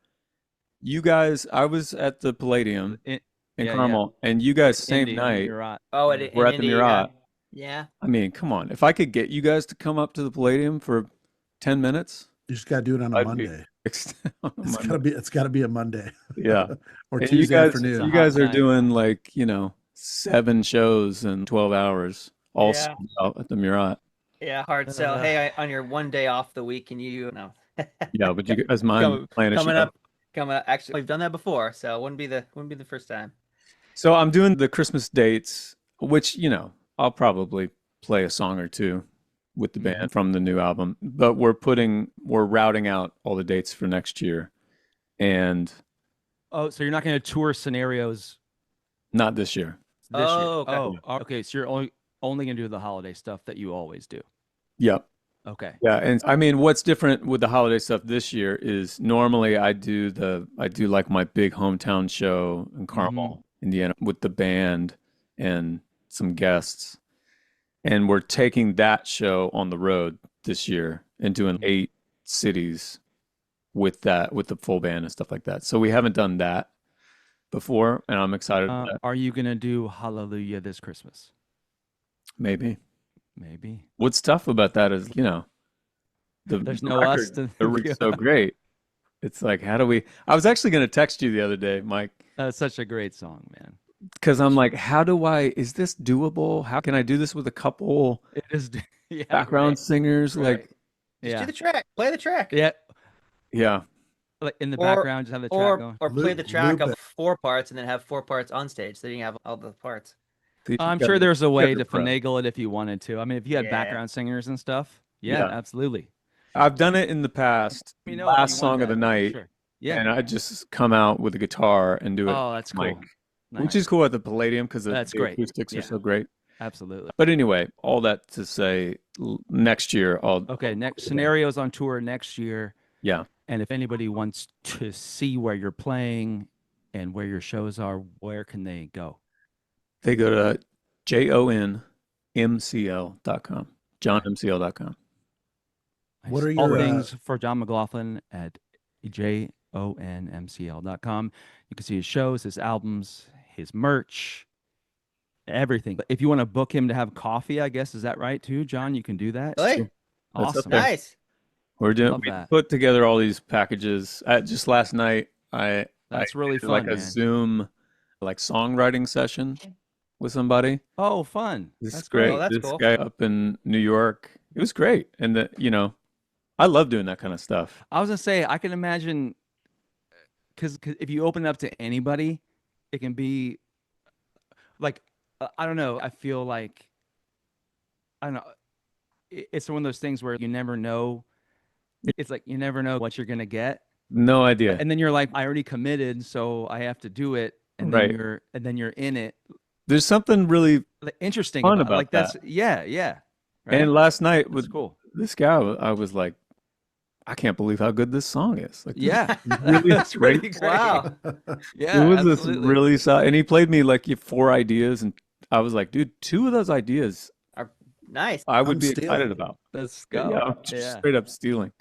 E: you guys, I was at the Palladium
F: In
E: in
F: yeah,
E: Carmel, and you guys same
F: Indy,
E: night.
F: you're right.
D: Oh,
F: Yeah.
E: We're
D: in
E: at the
D: Indy,
E: Murat.
D: Yeah.
E: I mean, come on. If I could get you guys to come up to the Palladium for 10 minutes,
C: you just gotta do it on a
E: I'd be
C: Monday.
E: on a
C: It's
E: Monday.
C: gotta be a Monday.
E: Yeah.
C: Or
E: And
C: Tuesday afternoon.
E: You guys
F: hot
E: are
F: night.
E: doing like, you know, 7 shows in 12 hours, all
D: Yeah.
E: sold out at the Murat.
D: Yeah. Hard sell. Hey, on your one day off the week, can you no
E: Yeah, but you guys mind
D: Come-
E: playing a
D: coming
E: show?
D: up? Actually, we've done that before, so it wouldn't be the first time.
E: So I'm doing the Christmas dates, which, you know, I'll probably play a song or two with the band from the new album, but we're routing out all the dates for next year, and
F: Oh, so you're not going to tour scenarios
E: not this year.
F: this year?
D: Oh, okay.
F: Oh, okay. So you're only going to do the holiday stuff that you always do.
E: Yep.
F: Okay.
E: Yeah, and I mean, what's different with the holiday stuff this year is normally I do like my big hometown show in Carmel, Indiana, with the band and some guests, and we're taking that show on the road this year and doing 8 cities with the full band and stuff like that. So we haven't done that before, and I'm excited about that.
F: Are you going to do Hallelujah this Christmas?
E: Maybe.
F: Maybe.
E: What's tough about that is, you know,
F: There's no us
E: record,
F: to
E: the record's so great. It's like, how do we? I was actually going to text you the other day, Mike,
F: That's such a great song, man.
E: because I'm like, is this doable? How can I do this with a couple
F: It is. Yeah.
E: background singers?
F: right.
E: Like,
D: Just
F: Yeah.
D: do the track. Play the track.
F: Yeah.
E: yeah,
F: Like in the
D: Or-
F: background, just have the track going.
D: Or play
C: Loop-
D: the track
C: loop
D: of
C: it.
D: 4 parts and then have 4 parts on stage, so you can have all the parts.
F: I'm sure there's a way to
E: pro.
F: finagle it if you wanted to. I mean, if you had
D: Yeah.
F: background singers and stuff, yeah,
E: Yeah.
F: absolutely.
E: I've done it in the past.
F: Let me know if you
E: Last
F: want
E: song of
F: that,
E: the night,
F: Sure. Yeah.
E: and I just come out with a guitar and do it,
F: Oh, that's cool.
E: Mike,
F: Nice.
E: which is cool at the Palladium because the
F: That's great.
E: acoustics
F: Yeah.
E: are so great.
F: Absolutely.
E: But anyway, all that to say, next year I'll
F: Okay, next scenarios on tour next year.
E: yeah.
F: And if anybody wants to see where you're playing and where your shows are, where can they go?
E: They go to jonmcl.com, johnmcl.com.
C: What are
F: all
C: your,
F: things for Jon McLaughlin at jonmcl.com. You can see his shows, his albums, his merch, everything. If you want to book him to have coffee, I guess, is that right too, John? You can do that.
D: Really?
E: That's up
F: Awesome.
E: there.
D: Nice.
E: We
F: that.
E: put together all these packages. Just last night, I
F: That's really
E: did like
F: fun,
E: a
F: man.
E: Zoom like songwriting session with somebody.
F: Oh, fun.
E: This
F: That's
E: is great.
D: Oh, that's
E: This
D: cool.
E: guy up in New York. It was great. And I love doing that kind of stuff.
F: I was gonna say I can imagine because if you open it up to anybody, it can be like I don't know. I feel like I don't know. It's one of those things where you never know. It's like you never know what you're gonna get,
E: No idea.
F: and then you're like, I already committed, so I have to do it, and
E: Right.
F: then you're in it.
E: There's something really
F: Like, interesting
E: fun
F: about
E: about
F: like that's yeah. Right?
E: And last night
F: That's
E: with
F: cool.
E: this guy, I was like, I can't believe how good this song is. Like, this
F: Yeah,
E: is really
F: that's
E: great.
F: pretty great.
D: Wow.
F: Yeah,
E: It was
F: absolutely.
E: this really solid, and he played me like 4 ideas, and I was like, dude, 2 of those ideas
D: Nice.
E: I would
C: I'm
E: be
C: stealing.
E: excited about.
F: Let's
E: Yeah,
F: go.
E: I'm just
F: Yeah.
E: straight up stealing.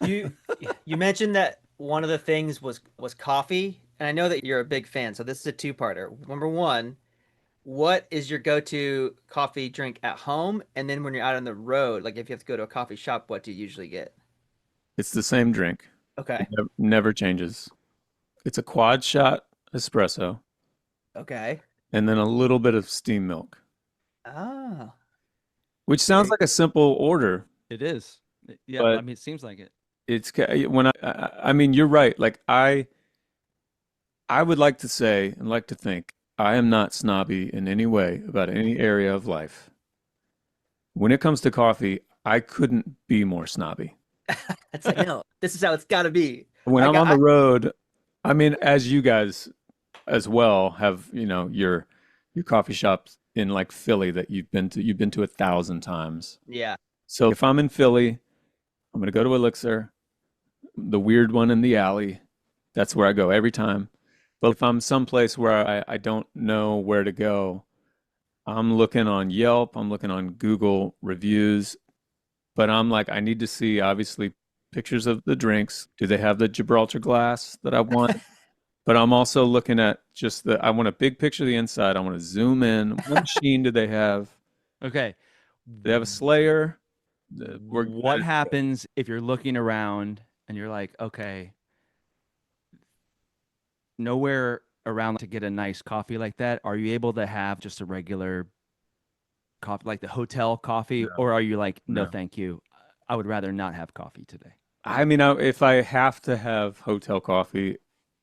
D: You you mentioned that one of the things was coffee, and I know that you're a big fan. So this is a two-parter. Number one, what is your go-to coffee drink at home? And then when you're out on the road, like if you have to go to a coffee shop, what do you usually get?
E: It's the same drink.
D: Okay.
E: It never changes. It's a quad shot espresso,
D: Okay.
E: and then a little bit of steamed milk,
D: Ah.
E: which sounds
C: Hey.
E: like a simple order.
F: It is. Yeah,
E: But-
F: I mean, it seems like it.
E: It's when I mean, you're right. Like I would like to say and like to think I am not snobby in any way about any area of life. When it comes to coffee, I couldn't be more snobby.
D: It's like, no, this is how it's got to be.
E: When
D: I
E: I'm
D: got-
E: on the road, I mean, as you guys as well have, your coffee shops in like Philly that you've been to 1,000 times.
D: Yeah.
E: So if I'm in Philly, I'm gonna go to Elixir, the weird one in the alley. That's where I go every time. But if I'm someplace where I don't know where to go, I'm looking on Yelp, I'm looking on Google reviews, but I'm like, I need to see obviously pictures of the drinks. Do they have the Gibraltar glass that I want? But I'm also looking at I want a big picture of the inside. I want to zoom in. What machine do they have?
F: Okay.
E: They have a Slayer.
F: What happens if you're looking around and you're like, okay, nowhere around to get a nice coffee like that? Are you able to have just a regular coffee, like the hotel coffee, or are you like, no,
E: No.
F: thank you, I would rather not have coffee today?
E: I mean, if I have to have hotel coffee,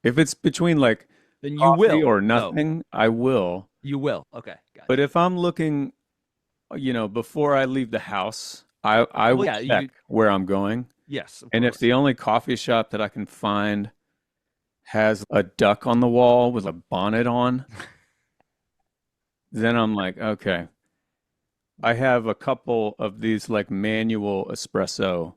E: if it's between like
F: Then you
E: coffee
F: will
E: or
F: go.
E: nothing, I will.
F: You will. Okay, got
E: But if I'm looking, before I leave the house, I will
F: yeah,
E: check where I'm going.
F: yes. Of
E: And if
F: course.
E: the only coffee shop that I can find has a duck on the wall with a bonnet on, then I'm like, okay. I have a couple of these like manual espresso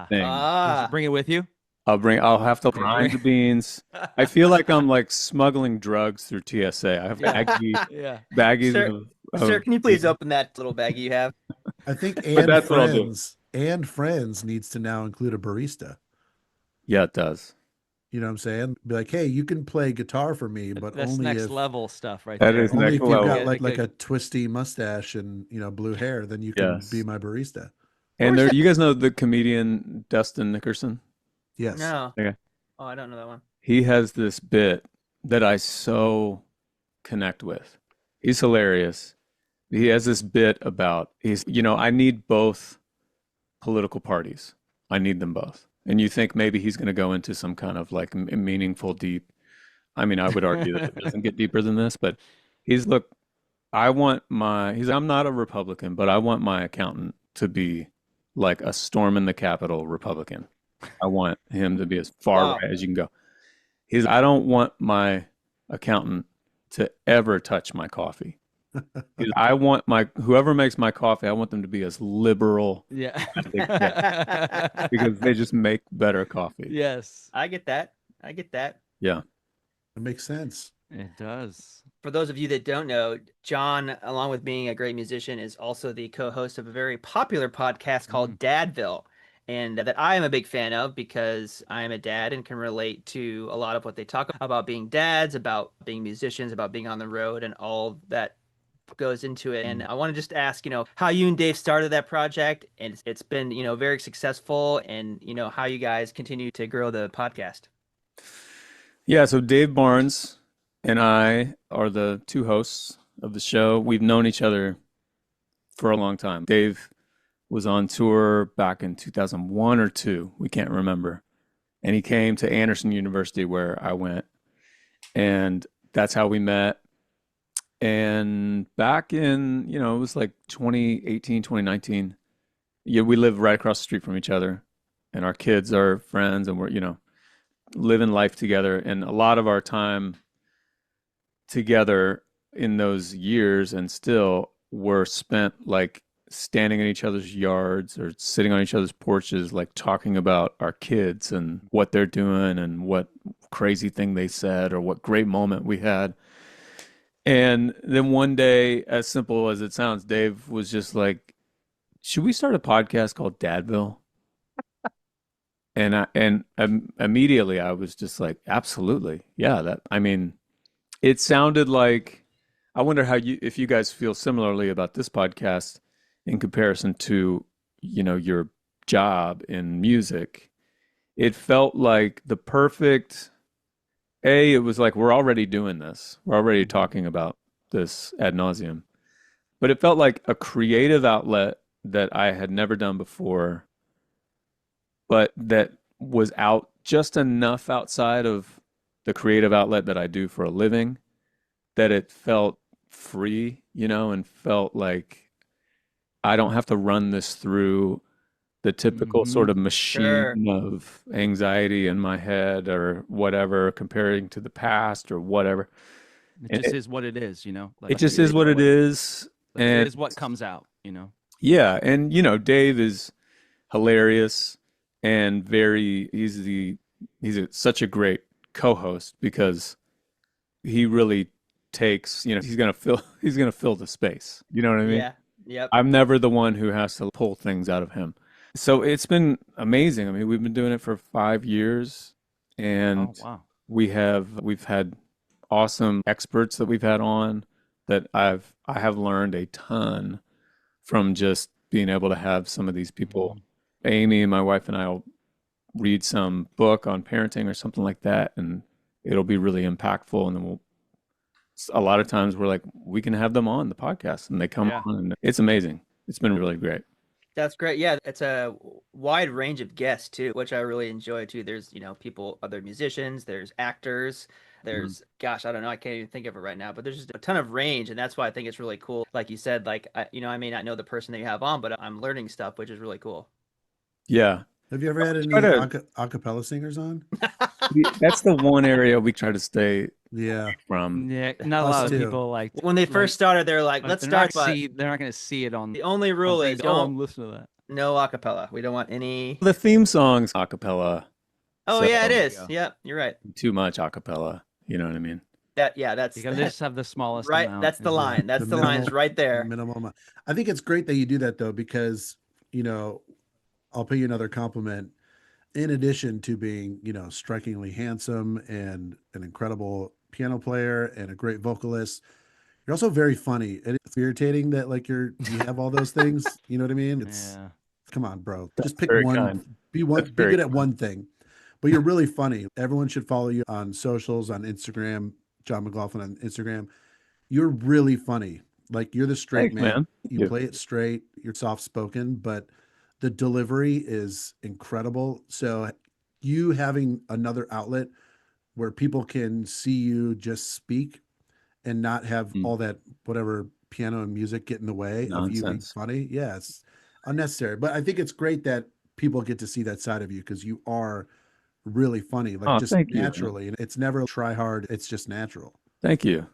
E: things.
D: Ah.
F: Bring it with you.
E: I'll have to grind the beans. I feel like I'm like smuggling drugs through TSA. I have
F: Yeah.
E: baggies
D: Sir-
E: of
D: Sir, can you please open that little baggie you have?
C: I think
E: that's what I'll do.
C: Friends needs to now include a barista.
E: Yeah, it does.
C: You know what I'm saying? Be like, hey, you can play guitar for me, but
F: That's
C: only
F: next
C: if
F: level stuff right
E: That
F: there.
E: is
C: only
E: next
C: if you've
E: level.
C: got
F: Yeah,
C: like
F: yeah.
C: a twisty mustache and blue hair, then you can
E: Yes.
C: be my barista.
E: And you guys know the comedian Dustin Nickerson?
C: Yes.
D: No.
E: Okay.
D: Oh, I don't know that one.
E: He has this bit that I so connect with. He's hilarious. He has this bit about I need both political parties. I need them both. And you think maybe he's going to go into some kind of like meaningful, deep. I mean, I would argue that it doesn't get deeper than this, but look, I'm not a Republican, but I want my accountant to be like a storm in the Capitol Republican. I want him to be as far
D: Wow.
E: right as you can go. I don't want my accountant to ever touch my coffee. I want whoever makes my coffee, I want them to be as liberal
F: Yeah.
E: because they just make better coffee.
F: Yes,
D: I get that.
E: Yeah.
C: It makes sense.
F: it does.
D: For those of you that don't know, John, along with being a great musician, is also the co-host of a very popular podcast called Dadville, and that I am a big fan of because I am a dad and can relate to a lot of what they talk about being dads, about being musicians, about being on the road, and all that goes into it. And I want to just ask, how you and Dave started that project, and it's been, very successful, and how you guys continue to grow the podcast.
E: Yeah, so Dave Barnes and I are the two hosts of the show. We've known each other for a long time. Dave was on tour back in 2001 or 2. We can't remember. And he came to Anderson University where I went. And that's how we met. And back in, it was like 2018, 2019. Yeah, we live right across the street from each other. And our kids are friends and we're, living life together. And a lot of our time together in those years and still were spent like standing in each other's yards or sitting on each other's porches, like talking about our kids and what they're doing and what crazy thing they said or what great moment we had. And then one day, as simple as it sounds, Dave was just like, should we start a podcast called Dadville? Immediately I was just like, absolutely. Yeah, it sounded like, I wonder if you guys feel similarly about this podcast in comparison to, your job in music. It felt like the perfect, it was like, we're already doing this. We're already talking about this ad nauseum. But it felt like a creative outlet that I had never done before, but that was out just enough outside of the creative outlet that I do for a living that it felt free, and felt like I don't have to run this through the typical sort of machine
D: Sure.
E: of anxiety in my head or whatever, comparing to the past or whatever.
F: It just is what it is, Like
E: It just is what it is.
F: Like,
E: And
F: it is what comes out,
E: yeah, and Dave is hilarious and such a great co-host because he really takes, he's gonna fill the space. You know what I mean?
D: Yeah. Yep.
E: I'm never the one who has to pull things out of him. So it's been amazing. I mean, we've been doing it for 5 years, and
F: Oh, wow.
E: we've had awesome experts that we've had on that I have learned a ton from just being able to have some of these people. Amy, my wife, and I will read some book on parenting or something like that, and it'll be really impactful. And then a lot of times we're like, we can have them on the podcast, and they come
F: Yeah.
E: on, and it's amazing. It's been really great.
D: That's great. Yeah, it's a wide range of guests too, which I really enjoy too. There's, people, other musicians, there's actors, there's, gosh, I don't know, I can't even think of it right now, but there's just a ton of range, and that's why I think it's really cool. Like you said, like I may not know the person that you have on, but I'm learning stuff, which is really cool.
E: Yeah.
C: Have you ever had any
E: try to-
C: acapella singers on?
E: That's the one area we try to stay
C: Yeah.
E: from.
F: Yeah, not a
C: Us
F: lot of
C: too.
F: people like
D: When they first started, they're like, let's
F: they're
D: start,
F: not
D: but
F: they're not going to see it on
D: the only rule is
F: I'm
D: don't,
F: listening to that.
D: no acapella. We don't want any.
E: The theme song's a cappella.
D: Oh,
E: So-
D: yeah, it is.
F: go.
D: Yep, you're right.
E: Too much a cappella. You know what I mean?
D: That's
F: You got to just have the smallest
D: right.
F: amount.
D: That's the
F: Yeah.
D: line. That's
C: The
D: the lines
C: minimal-
D: right there.
C: Minimum. I think it's great that you do that though, because I'll pay you another compliment. In addition to being, strikingly handsome and an incredible piano player and a great vocalist, you're also very funny. And it's irritating that like you have all those things. You know what I mean?
F: Yeah.
C: Come on, bro.
E: That's
C: Just pick
E: very
C: one.
E: kind.
C: Be
E: That's
C: be
E: very
C: good at one thing. But you're really funny. Everyone should follow you on socials, on Instagram, Jon McLaughlin on Instagram. You're really funny. Like you're the straight
E: Thanks,
C: man.
E: man.
C: You
E: Yeah.
C: play it straight. You're soft spoken, but the delivery is incredible. So you having another outlet where people can see you just speak and not have all that whatever piano and music get in the way of you being
E: Nonsense.
C: funny. Yeah, it's unnecessary. But I think it's great that people get to see that side of you because you are really funny, like
E: Oh,
C: just
E: thank you, man.
C: naturally. And it's never try hard. It's just natural.
E: Thank you.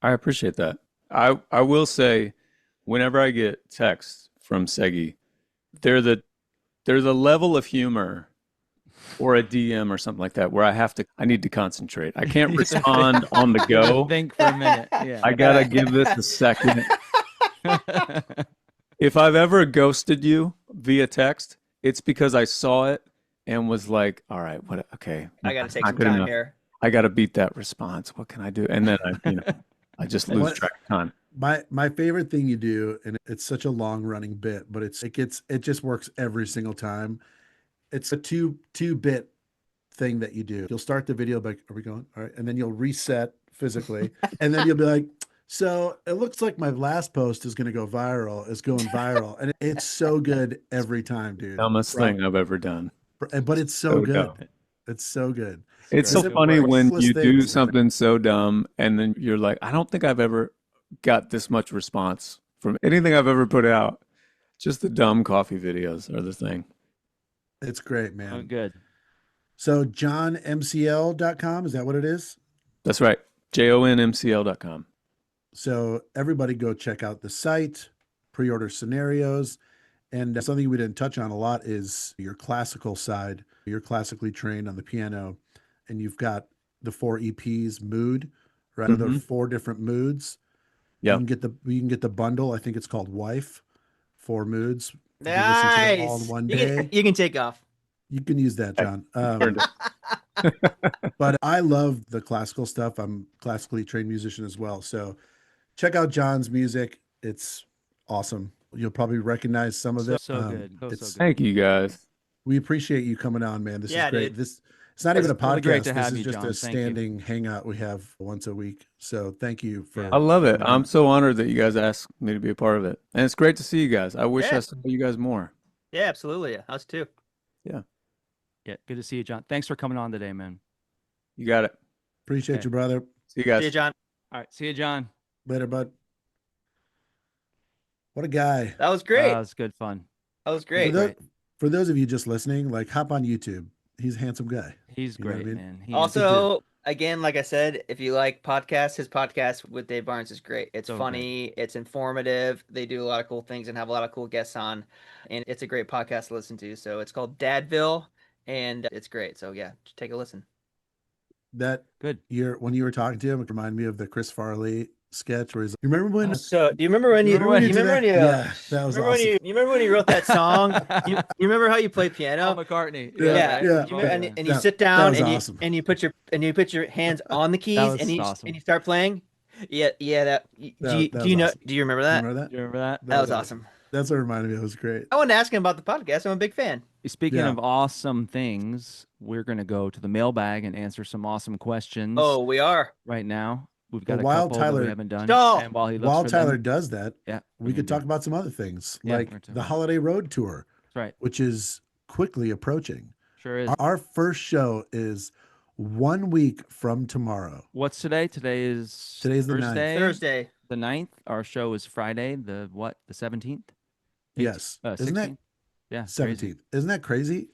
E: I appreciate that. I will say, whenever I get texts from Segi, there's a level of humor or a DM or something like that where I need to concentrate. I can't respond on the go.
F: Think for a minute. Yeah.
E: I gotta give this a second. If I've ever ghosted you via text, it's because I saw it and was like, all right, what? Okay,
D: I got to
E: that's
D: take
E: not
D: some
E: good
D: time
E: enough.
D: here.
E: I got to beat that response. What can I do? And then I just lose
C: What-
E: track of time.
C: My favorite thing you do, and it's such a long running bit, but it just works every single time. It's a two bit thing that you do. You'll start the video by, are we going? All right. And then you'll reset physically, and then you'll be like, so it looks like my last post is going to go viral. It's going viral, and it's so good every time, dude.
E: Dumbest thing I've ever done.
C: But it's so
E: So
C: good.
E: dumb.
C: It's so good.
E: It's
F: great.
E: so
F: It
E: funny
F: works.
E: when
C: Simplest
E: you do
C: things.
E: something so dumb and then you're like, I don't think I've ever got this much response from anything I've ever put out. Just the dumb coffee videos are the thing.
C: It's great,
F: Oh,
C: man.
F: good.
C: So johnmcl.com, is that what it is?
E: That's right. JONMCL.com.
C: So everybody go check out the site, pre-order scenarios. And something we didn't touch on a lot is your classical side. You're classically trained on the piano, and you've got the 4 EPs mood, right? So there are
E: Mhm.
C: 4 different moods.
E: Yep.
C: You can get the bundle. I think it's called Wife, 4 moods. You can listen to them all in
D: Nice.
C: one
D: You
C: day.
D: you can take off.
C: You can use that, John.
E: Earned it.
C: But I love the classical stuff. I'm a classically trained musician as well. So check out John's music. It's awesome. You'll probably recognize some of it.
F: So good. So
C: it's-
F: good.
E: Thank you guys.
C: We appreciate you coming on, man. This
D: Yeah,
C: is great.
D: dude.
C: It's not even a
F: It's really
C: podcast.
F: great to
C: This
F: have
C: is
F: you,
C: just
F: John.
C: a
F: Thank you.
C: standing hangout we have once a week. So thank you for.
F: Yeah.
E: I love it.
C: coming
E: I'm
C: on.
E: so honored that you guys asked me to be a part of it. And it's great to see you guys. I wish
D: Yeah.
E: I saw you guys more.
D: Yeah, absolutely. Us too.
F: Yeah, good to see you, John. Thanks for coming on today, man.
E: You got it.
C: Appreciate
F: Okay.
C: you, brother.
E: See you guys.
D: See you, John.
F: All right, see you, John.
C: Later, bud. What a guy.
D: That was great.
F: That was good fun.
D: That was
C: For,
D: great.
C: tho- for those of you just listening, like hop on YouTube. He's a handsome guy.
F: He's
C: You know what I
F: great,
C: mean?
F: man. He is-
D: Also, again, like I said, if you like podcasts, his podcast with Dave Barnes is great. It's
F: So
D: funny, it's informative. They do a lot of cool things and have a lot of cool guests on, and it's a great podcast to listen to. So it's called Dadville, and it's great. So yeah, just take a listen.
C: That
F: good.
C: when you were talking to him, it reminded me of the Chris Farley sketch where he's like, you remember when?
D: So do you remember when
C: Remember when you did that? Yeah, that
D: you
C: was
D: remember
C: awesome.
D: you remember when you wrote that song? you remember how you play piano?
F: Paul McCartney.
C: Yeah,
D: Yeah,
C: yeah.
D: You remember- and you
C: That-
D: sit
C: that
D: down
C: was
D: and
C: awesome.
D: you put your hands on the keys
F: was
D: and you
F: awesome.
D: start playing. Yeah,
C: That
D: do
C: was
D: you know?
C: awesome.
D: Do you remember that?
C: Remember that?
F: Do you remember that?
D: That was awesome.
C: That's what reminded me. It was great.
D: I wanted to ask him about the podcast. I'm a big fan.
F: Speaking
C: Yeah.
F: of awesome things, we're gonna go to the mailbag and answer some awesome questions.
D: Oh, we are.
F: right now we've got
C: Well,
F: a
C: while
F: couple that
C: Tyler-
F: we haven't done.
D: Stop.
F: And while he looks
C: While
F: for
C: Tyler
F: them,
C: does that,
F: yeah,
C: we could
F: can
C: talk about some other things,
F: Yeah,
C: like
F: we're talking
C: the
F: about-
C: Holiday Road Tour,
F: That's right.
C: which is quickly approaching.
F: Sure is.
C: Our first show is 1 week from tomorrow.
F: What's today? Today's
C: Today's the 9th.
D: Thursday.
F: The 9th. Our show is Friday. The what? The 17th.
C: Yes. Isn't that
F: 16th? Yeah. crazy.
C: 17th? Isn't that crazy?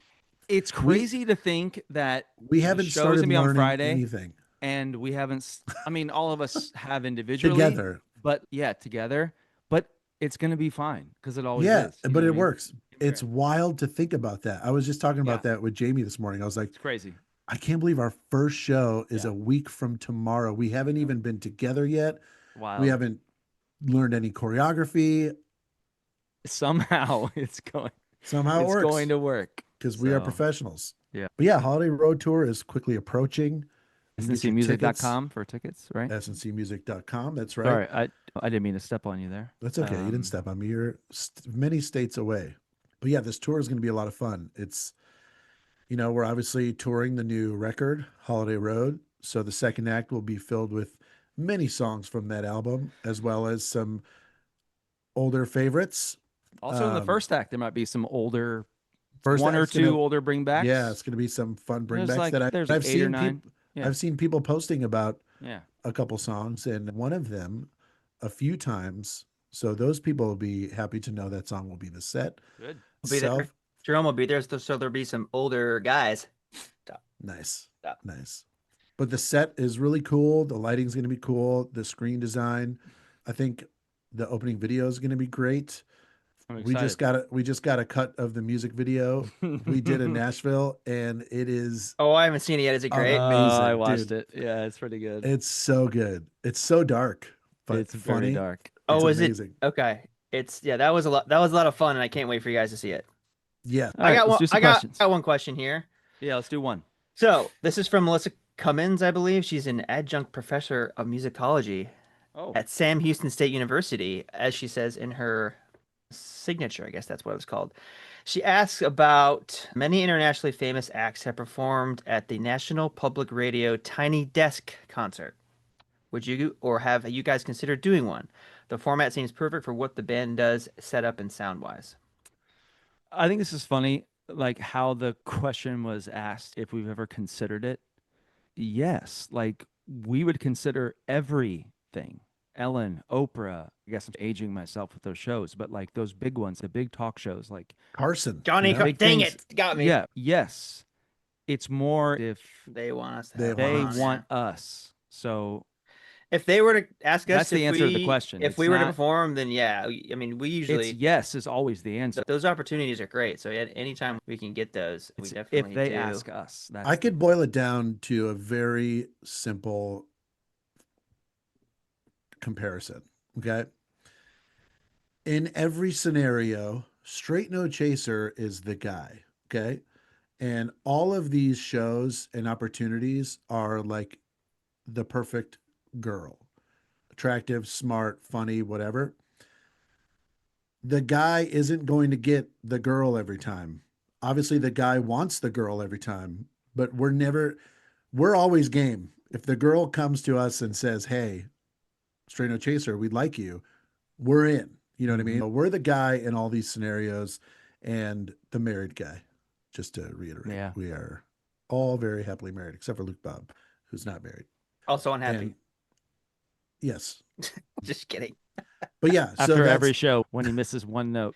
F: It's crazy to think that
C: We haven't
F: show's
C: started
F: gonna be on
C: learning
F: Friday.
C: anything
F: and we haven't. I mean, all of us have individually
C: together.
F: but yeah, together. But it's gonna be fine because it always
C: Yeah,
F: is. you know
C: but
F: what
C: it
F: I mean?
C: works. It's
F: great.
C: wild to think about that. I was just talking about that with Jamie this morning. I was like,
F: It's crazy.
C: I can't believe our first show is
F: Yeah.
C: a week from tomorrow. We haven't even been together yet.
F: Wow.
C: We haven't learned any choreography.
F: Somehow it's going.
C: Somehow it
F: it's
C: works
F: going to work.
C: because we are
F: so,
C: professionals.
F: yeah.
C: But yeah, Holiday Road Tour is quickly approaching. You can get your tickets,
F: SNCmusic.com for tickets, right?
C: SNCmusic.com. That's right.
F: Sorry, I didn't mean to step on you there.
C: That's okay. You didn't step on me. You're many states away. But yeah, this tour is going to be a lot of fun. It's, we're obviously touring the new record, Holiday Road. So the second act will be filled with many songs from that album, as well as some older favorites.
F: Also, in the
C: Um,
F: first act, there might be some older,
C: First
F: one or
C: act's
F: two
C: gonna-
F: older bringbacks.
C: Yeah, it's going to be some fun
F: There's
C: bringbacks
F: like-
C: that
F: there's
C: I've
F: like 8 or
C: seen.
F: 9. Yeah.
C: I've seen people posting about
F: Yeah.
C: a couple songs, and one of them a few times. So those people will be happy to know that song will be the set.
F: Good.
D: I'll be there.
C: Self-
D: Jerome will be there, so there'll be some older guys.
C: Nice.
D: Yeah.
C: Nice. But the set is really cool. The lighting's going to be cool. The screen design. I think the opening video is going to be great.
F: I'm
C: We just got a cut of the music video we did in Nashville, and it is
D: Oh, I haven't seen it yet. Is it great?
C: amazing,
F: I watched
C: dude.
F: it. Yeah, it's pretty good.
C: it's so good. It's so dark, but
F: It's
C: funny.
F: very dark.
D: Oh,
C: It's
D: is it?
C: amazing.
D: Okay. That was a lot. That was a lot of fun, and I can't wait for you guys to see it.
C: Yeah.
F: All right,
D: I got
F: let's
D: one.
F: do some
D: I got
F: questions.
D: one question here.
F: Yeah, let's do one.
D: So this is from Melissa Cummins, I believe. She's an adjunct professor of musicology
F: Oh,
D: at Sam Houston State University, as she says in her signature. I guess that's what it was called. She asks about many internationally famous acts have performed at the National Public Radio Tiny Desk concert. Would you or have you guys considered doing one? The format seems perfect for what the band does, setup and sound wise.
F: I think this is funny, like how the question was asked if we've ever considered it. Yes, like we would consider everything. Ellen, Oprah. I guess I'm aging myself with those shows, but like those big ones, the big talk shows, like
C: Carson.
D: Johnny,
C: you know?
F: big
D: dang
F: things.
D: it, got me.
F: Yeah, yes. It's more if
D: They want us to
C: They
D: have
F: they
D: one on
F: want
D: there.
F: us. So
D: If they were to ask us
F: that's the
D: if
F: answer to the
D: we-
F: question.
D: If
F: It's
D: we were to
F: not-
D: perform, then yeah. I mean, we
F: it's
D: usually
F: yes is always the answer.
D: those opportunities are great. So at any time we can get those, we
F: It's
D: definitely
F: if they
D: do.
F: ask us. That's
C: I
F: the-
C: could boil it down to a very simple comparison. Okay. In every scenario, Straight No Chaser is the guy. Okay. And all of these shows and opportunities are like the perfect girl, attractive, smart, funny, whatever. The guy isn't going to get the girl every time. Obviously, the guy wants the girl every time, but we're always game. If the girl comes to us and says, "Hey, Straight No Chaser, we'd like you," we're in. You know what I mean? We're the guy in all these scenarios and the married guy. Just to reiterate,
F: Yeah.
C: we are all very happily married, except for Luke Bob, who's not married.
D: Also unhappy.
C: And yes,
D: Just kidding.
C: but yeah, so
F: after
C: that's,
F: every show when he misses one note.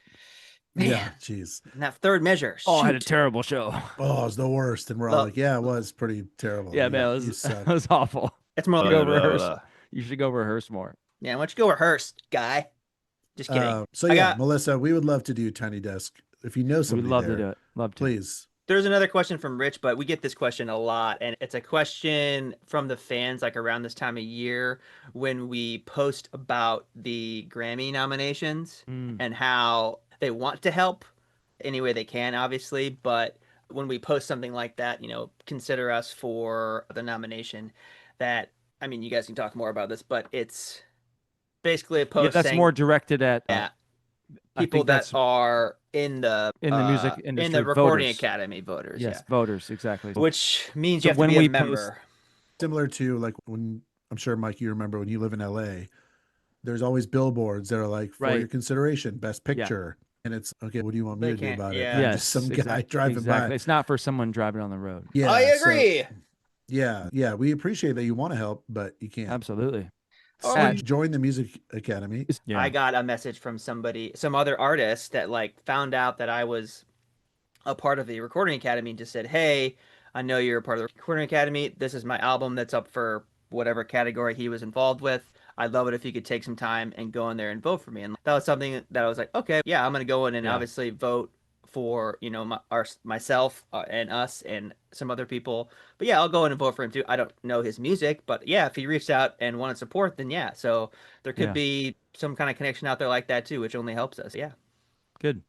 C: yeah,
D: Man.
C: jeez.
D: And that third measure.
F: Oh, I had a
D: shoot.
F: terrible show.
C: Oh, it's the worst. And we're all
D: Well-
C: like, yeah, it was pretty terrible.
F: Yeah,
C: You-
F: man,
C: you
F: it
C: suck.
F: was awful.
D: It's more
F: You
D: like
F: go rehearse. You should go rehearse more.
D: yeah. Why don't you go rehearse, guy? Just kidding.
C: So
D: I
C: yeah,
D: got-
C: Melissa, we would love to do Tiny Desk. If you know
F: We'd
C: somebody
F: love
C: there,
F: to do it. Love to.
C: please.
D: There's another question from Rich, but we get this question a lot, and it's a question from the fans like around this time of year when we post about the Grammy nominations
F: Mm.
D: and how they want to help any way they can, obviously, but when we post something like that, consider us for the nomination. That, I mean, you guys can talk more about this, but it's basically a post
F: Yeah, that's
D: saying,
F: more directed at
D: yeah,
F: I
D: people
F: think
D: that
F: that's
D: are in the
F: music
D: in
F: industry
D: the Recording
F: voters.
D: Academy voters.
F: yes,
D: yeah.
F: voters exactly.
D: Which means
F: So
D: you have to
F: when
D: be a
F: we
D: member.
C: Similar to like when I'm sure Mike, you remember when you live in LA, there's always billboards that are like for your
F: Right.
C: consideration, best picture. And it's okay, what do you want me
D: They
C: to do
D: can't-
C: about
D: yeah.
C: it? I'm
F: yes,
C: just some guy driving
F: exactly.
C: by.
F: It's not for someone driving on the road.
C: Yeah.
D: I
C: so-
D: agree.
C: yeah. We appreciate that you want to help, but you can't.
F: Absolutely.
D: Oh,
C: So
F: At-
C: join the Music Academy.
F: Yeah.
D: I got a message from some other artist that like found out that I was a part of the Recording Academy and just said, "Hey, I know you're a part of the Recording Academy. This is my album that's up for whatever category he was involved with. I'd love it if you could take some time and go in there and vote for me." And that was something that I was like, "Okay, yeah, I'm gonna go in and
F: Yeah.
D: obviously vote for myself and us and some other people. But yeah, I'll go in and vote for him too. I don't know his music, but yeah, if he reached out and wanted support, then yeah. So there could
F: Yeah.
D: be some kind of connection out there like that too, which only helps us. Yeah.
F: Good.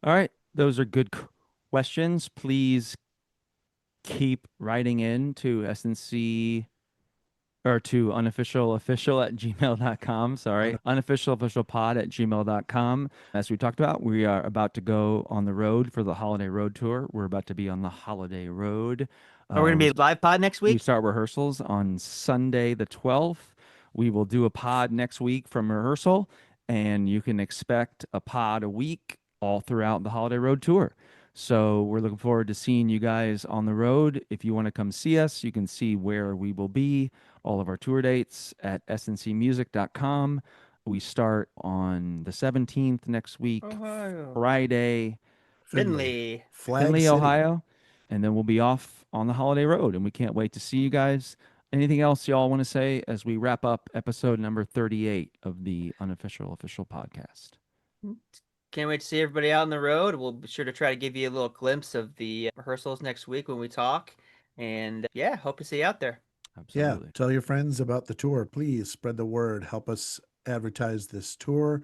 F: All right. Those are good questions. Please keep writing in to SNC or to unofficialofficial@gmail.com. Sorry. Unofficialofficialpod@gmail.com. As we talked about, we are about to go on the road for the holiday road tour. We're about to be on the holiday road.
D: Are we gonna be live pod next
F: We
D: week?
F: start rehearsals on Sunday the 12th. We will do a pod next week from rehearsal, and you can expect a pod a week all throughout the holiday road tour. So we're looking forward to seeing you guys on the road. If you want to come see us, you can see where we will be, all of our tour dates at sncmusic.com. We start on the 17th next week, Friday,
D: Finley.
C: Flag
F: Findlay,
C: City.
F: Ohio, and then we'll be off on the holiday road, and we can't wait to see you guys. Anything else y'all want to say as we wrap up episode number 38 of the Unofficial Official Podcast?
D: Can't wait to see everybody out on the road. We'll be sure to try to give you a little glimpse of the rehearsals next week when we talk. And yeah, hope to see you out there.
F: Absolutely.
C: Yeah. Tell your friends about the tour. Please spread the word. Help us advertise this tour.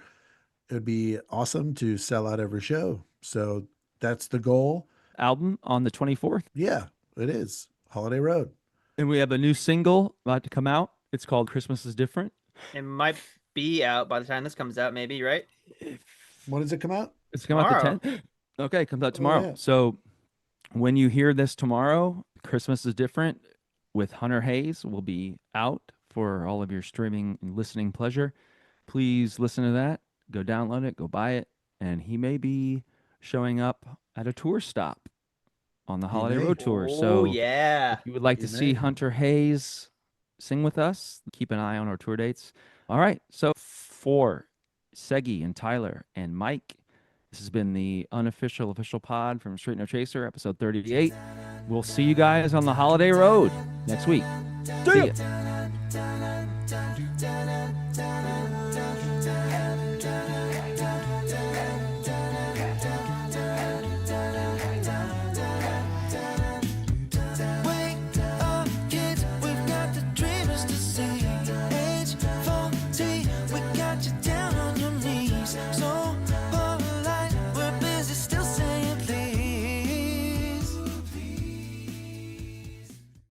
C: It would be awesome to sell out every show. So that's the goal.
F: Album on the 24th,
C: Yeah, it is. Holiday Road.
F: and we have a new single about to come out. It's called Christmas is Different.
D: It might be out by the time this comes out, maybe, right?
C: When does it come out?
F: It's coming out
D: Tomorrow.
F: the 10th. Okay, it comes out tomorrow.
C: yeah.
F: So when you hear this tomorrow, Christmas is Different with Hunter Hayes will be out for all of your streaming and listening pleasure. Please listen to that. Go download it. Go buy it. And he may be showing up at a tour stop on the Holiday
C: may.
F: Road Tour.
D: Oh
F: So
D: yeah.
F: if you would like
C: He
F: to see
C: may.
F: Hunter Hayes sing with us, keep an eye on our tour dates. All right. So for Segi and Tyler and Mike, this has been the unofficial official pod from Straight No Chaser, episode 38. We'll see you guys on the Holiday Road next week. See ya.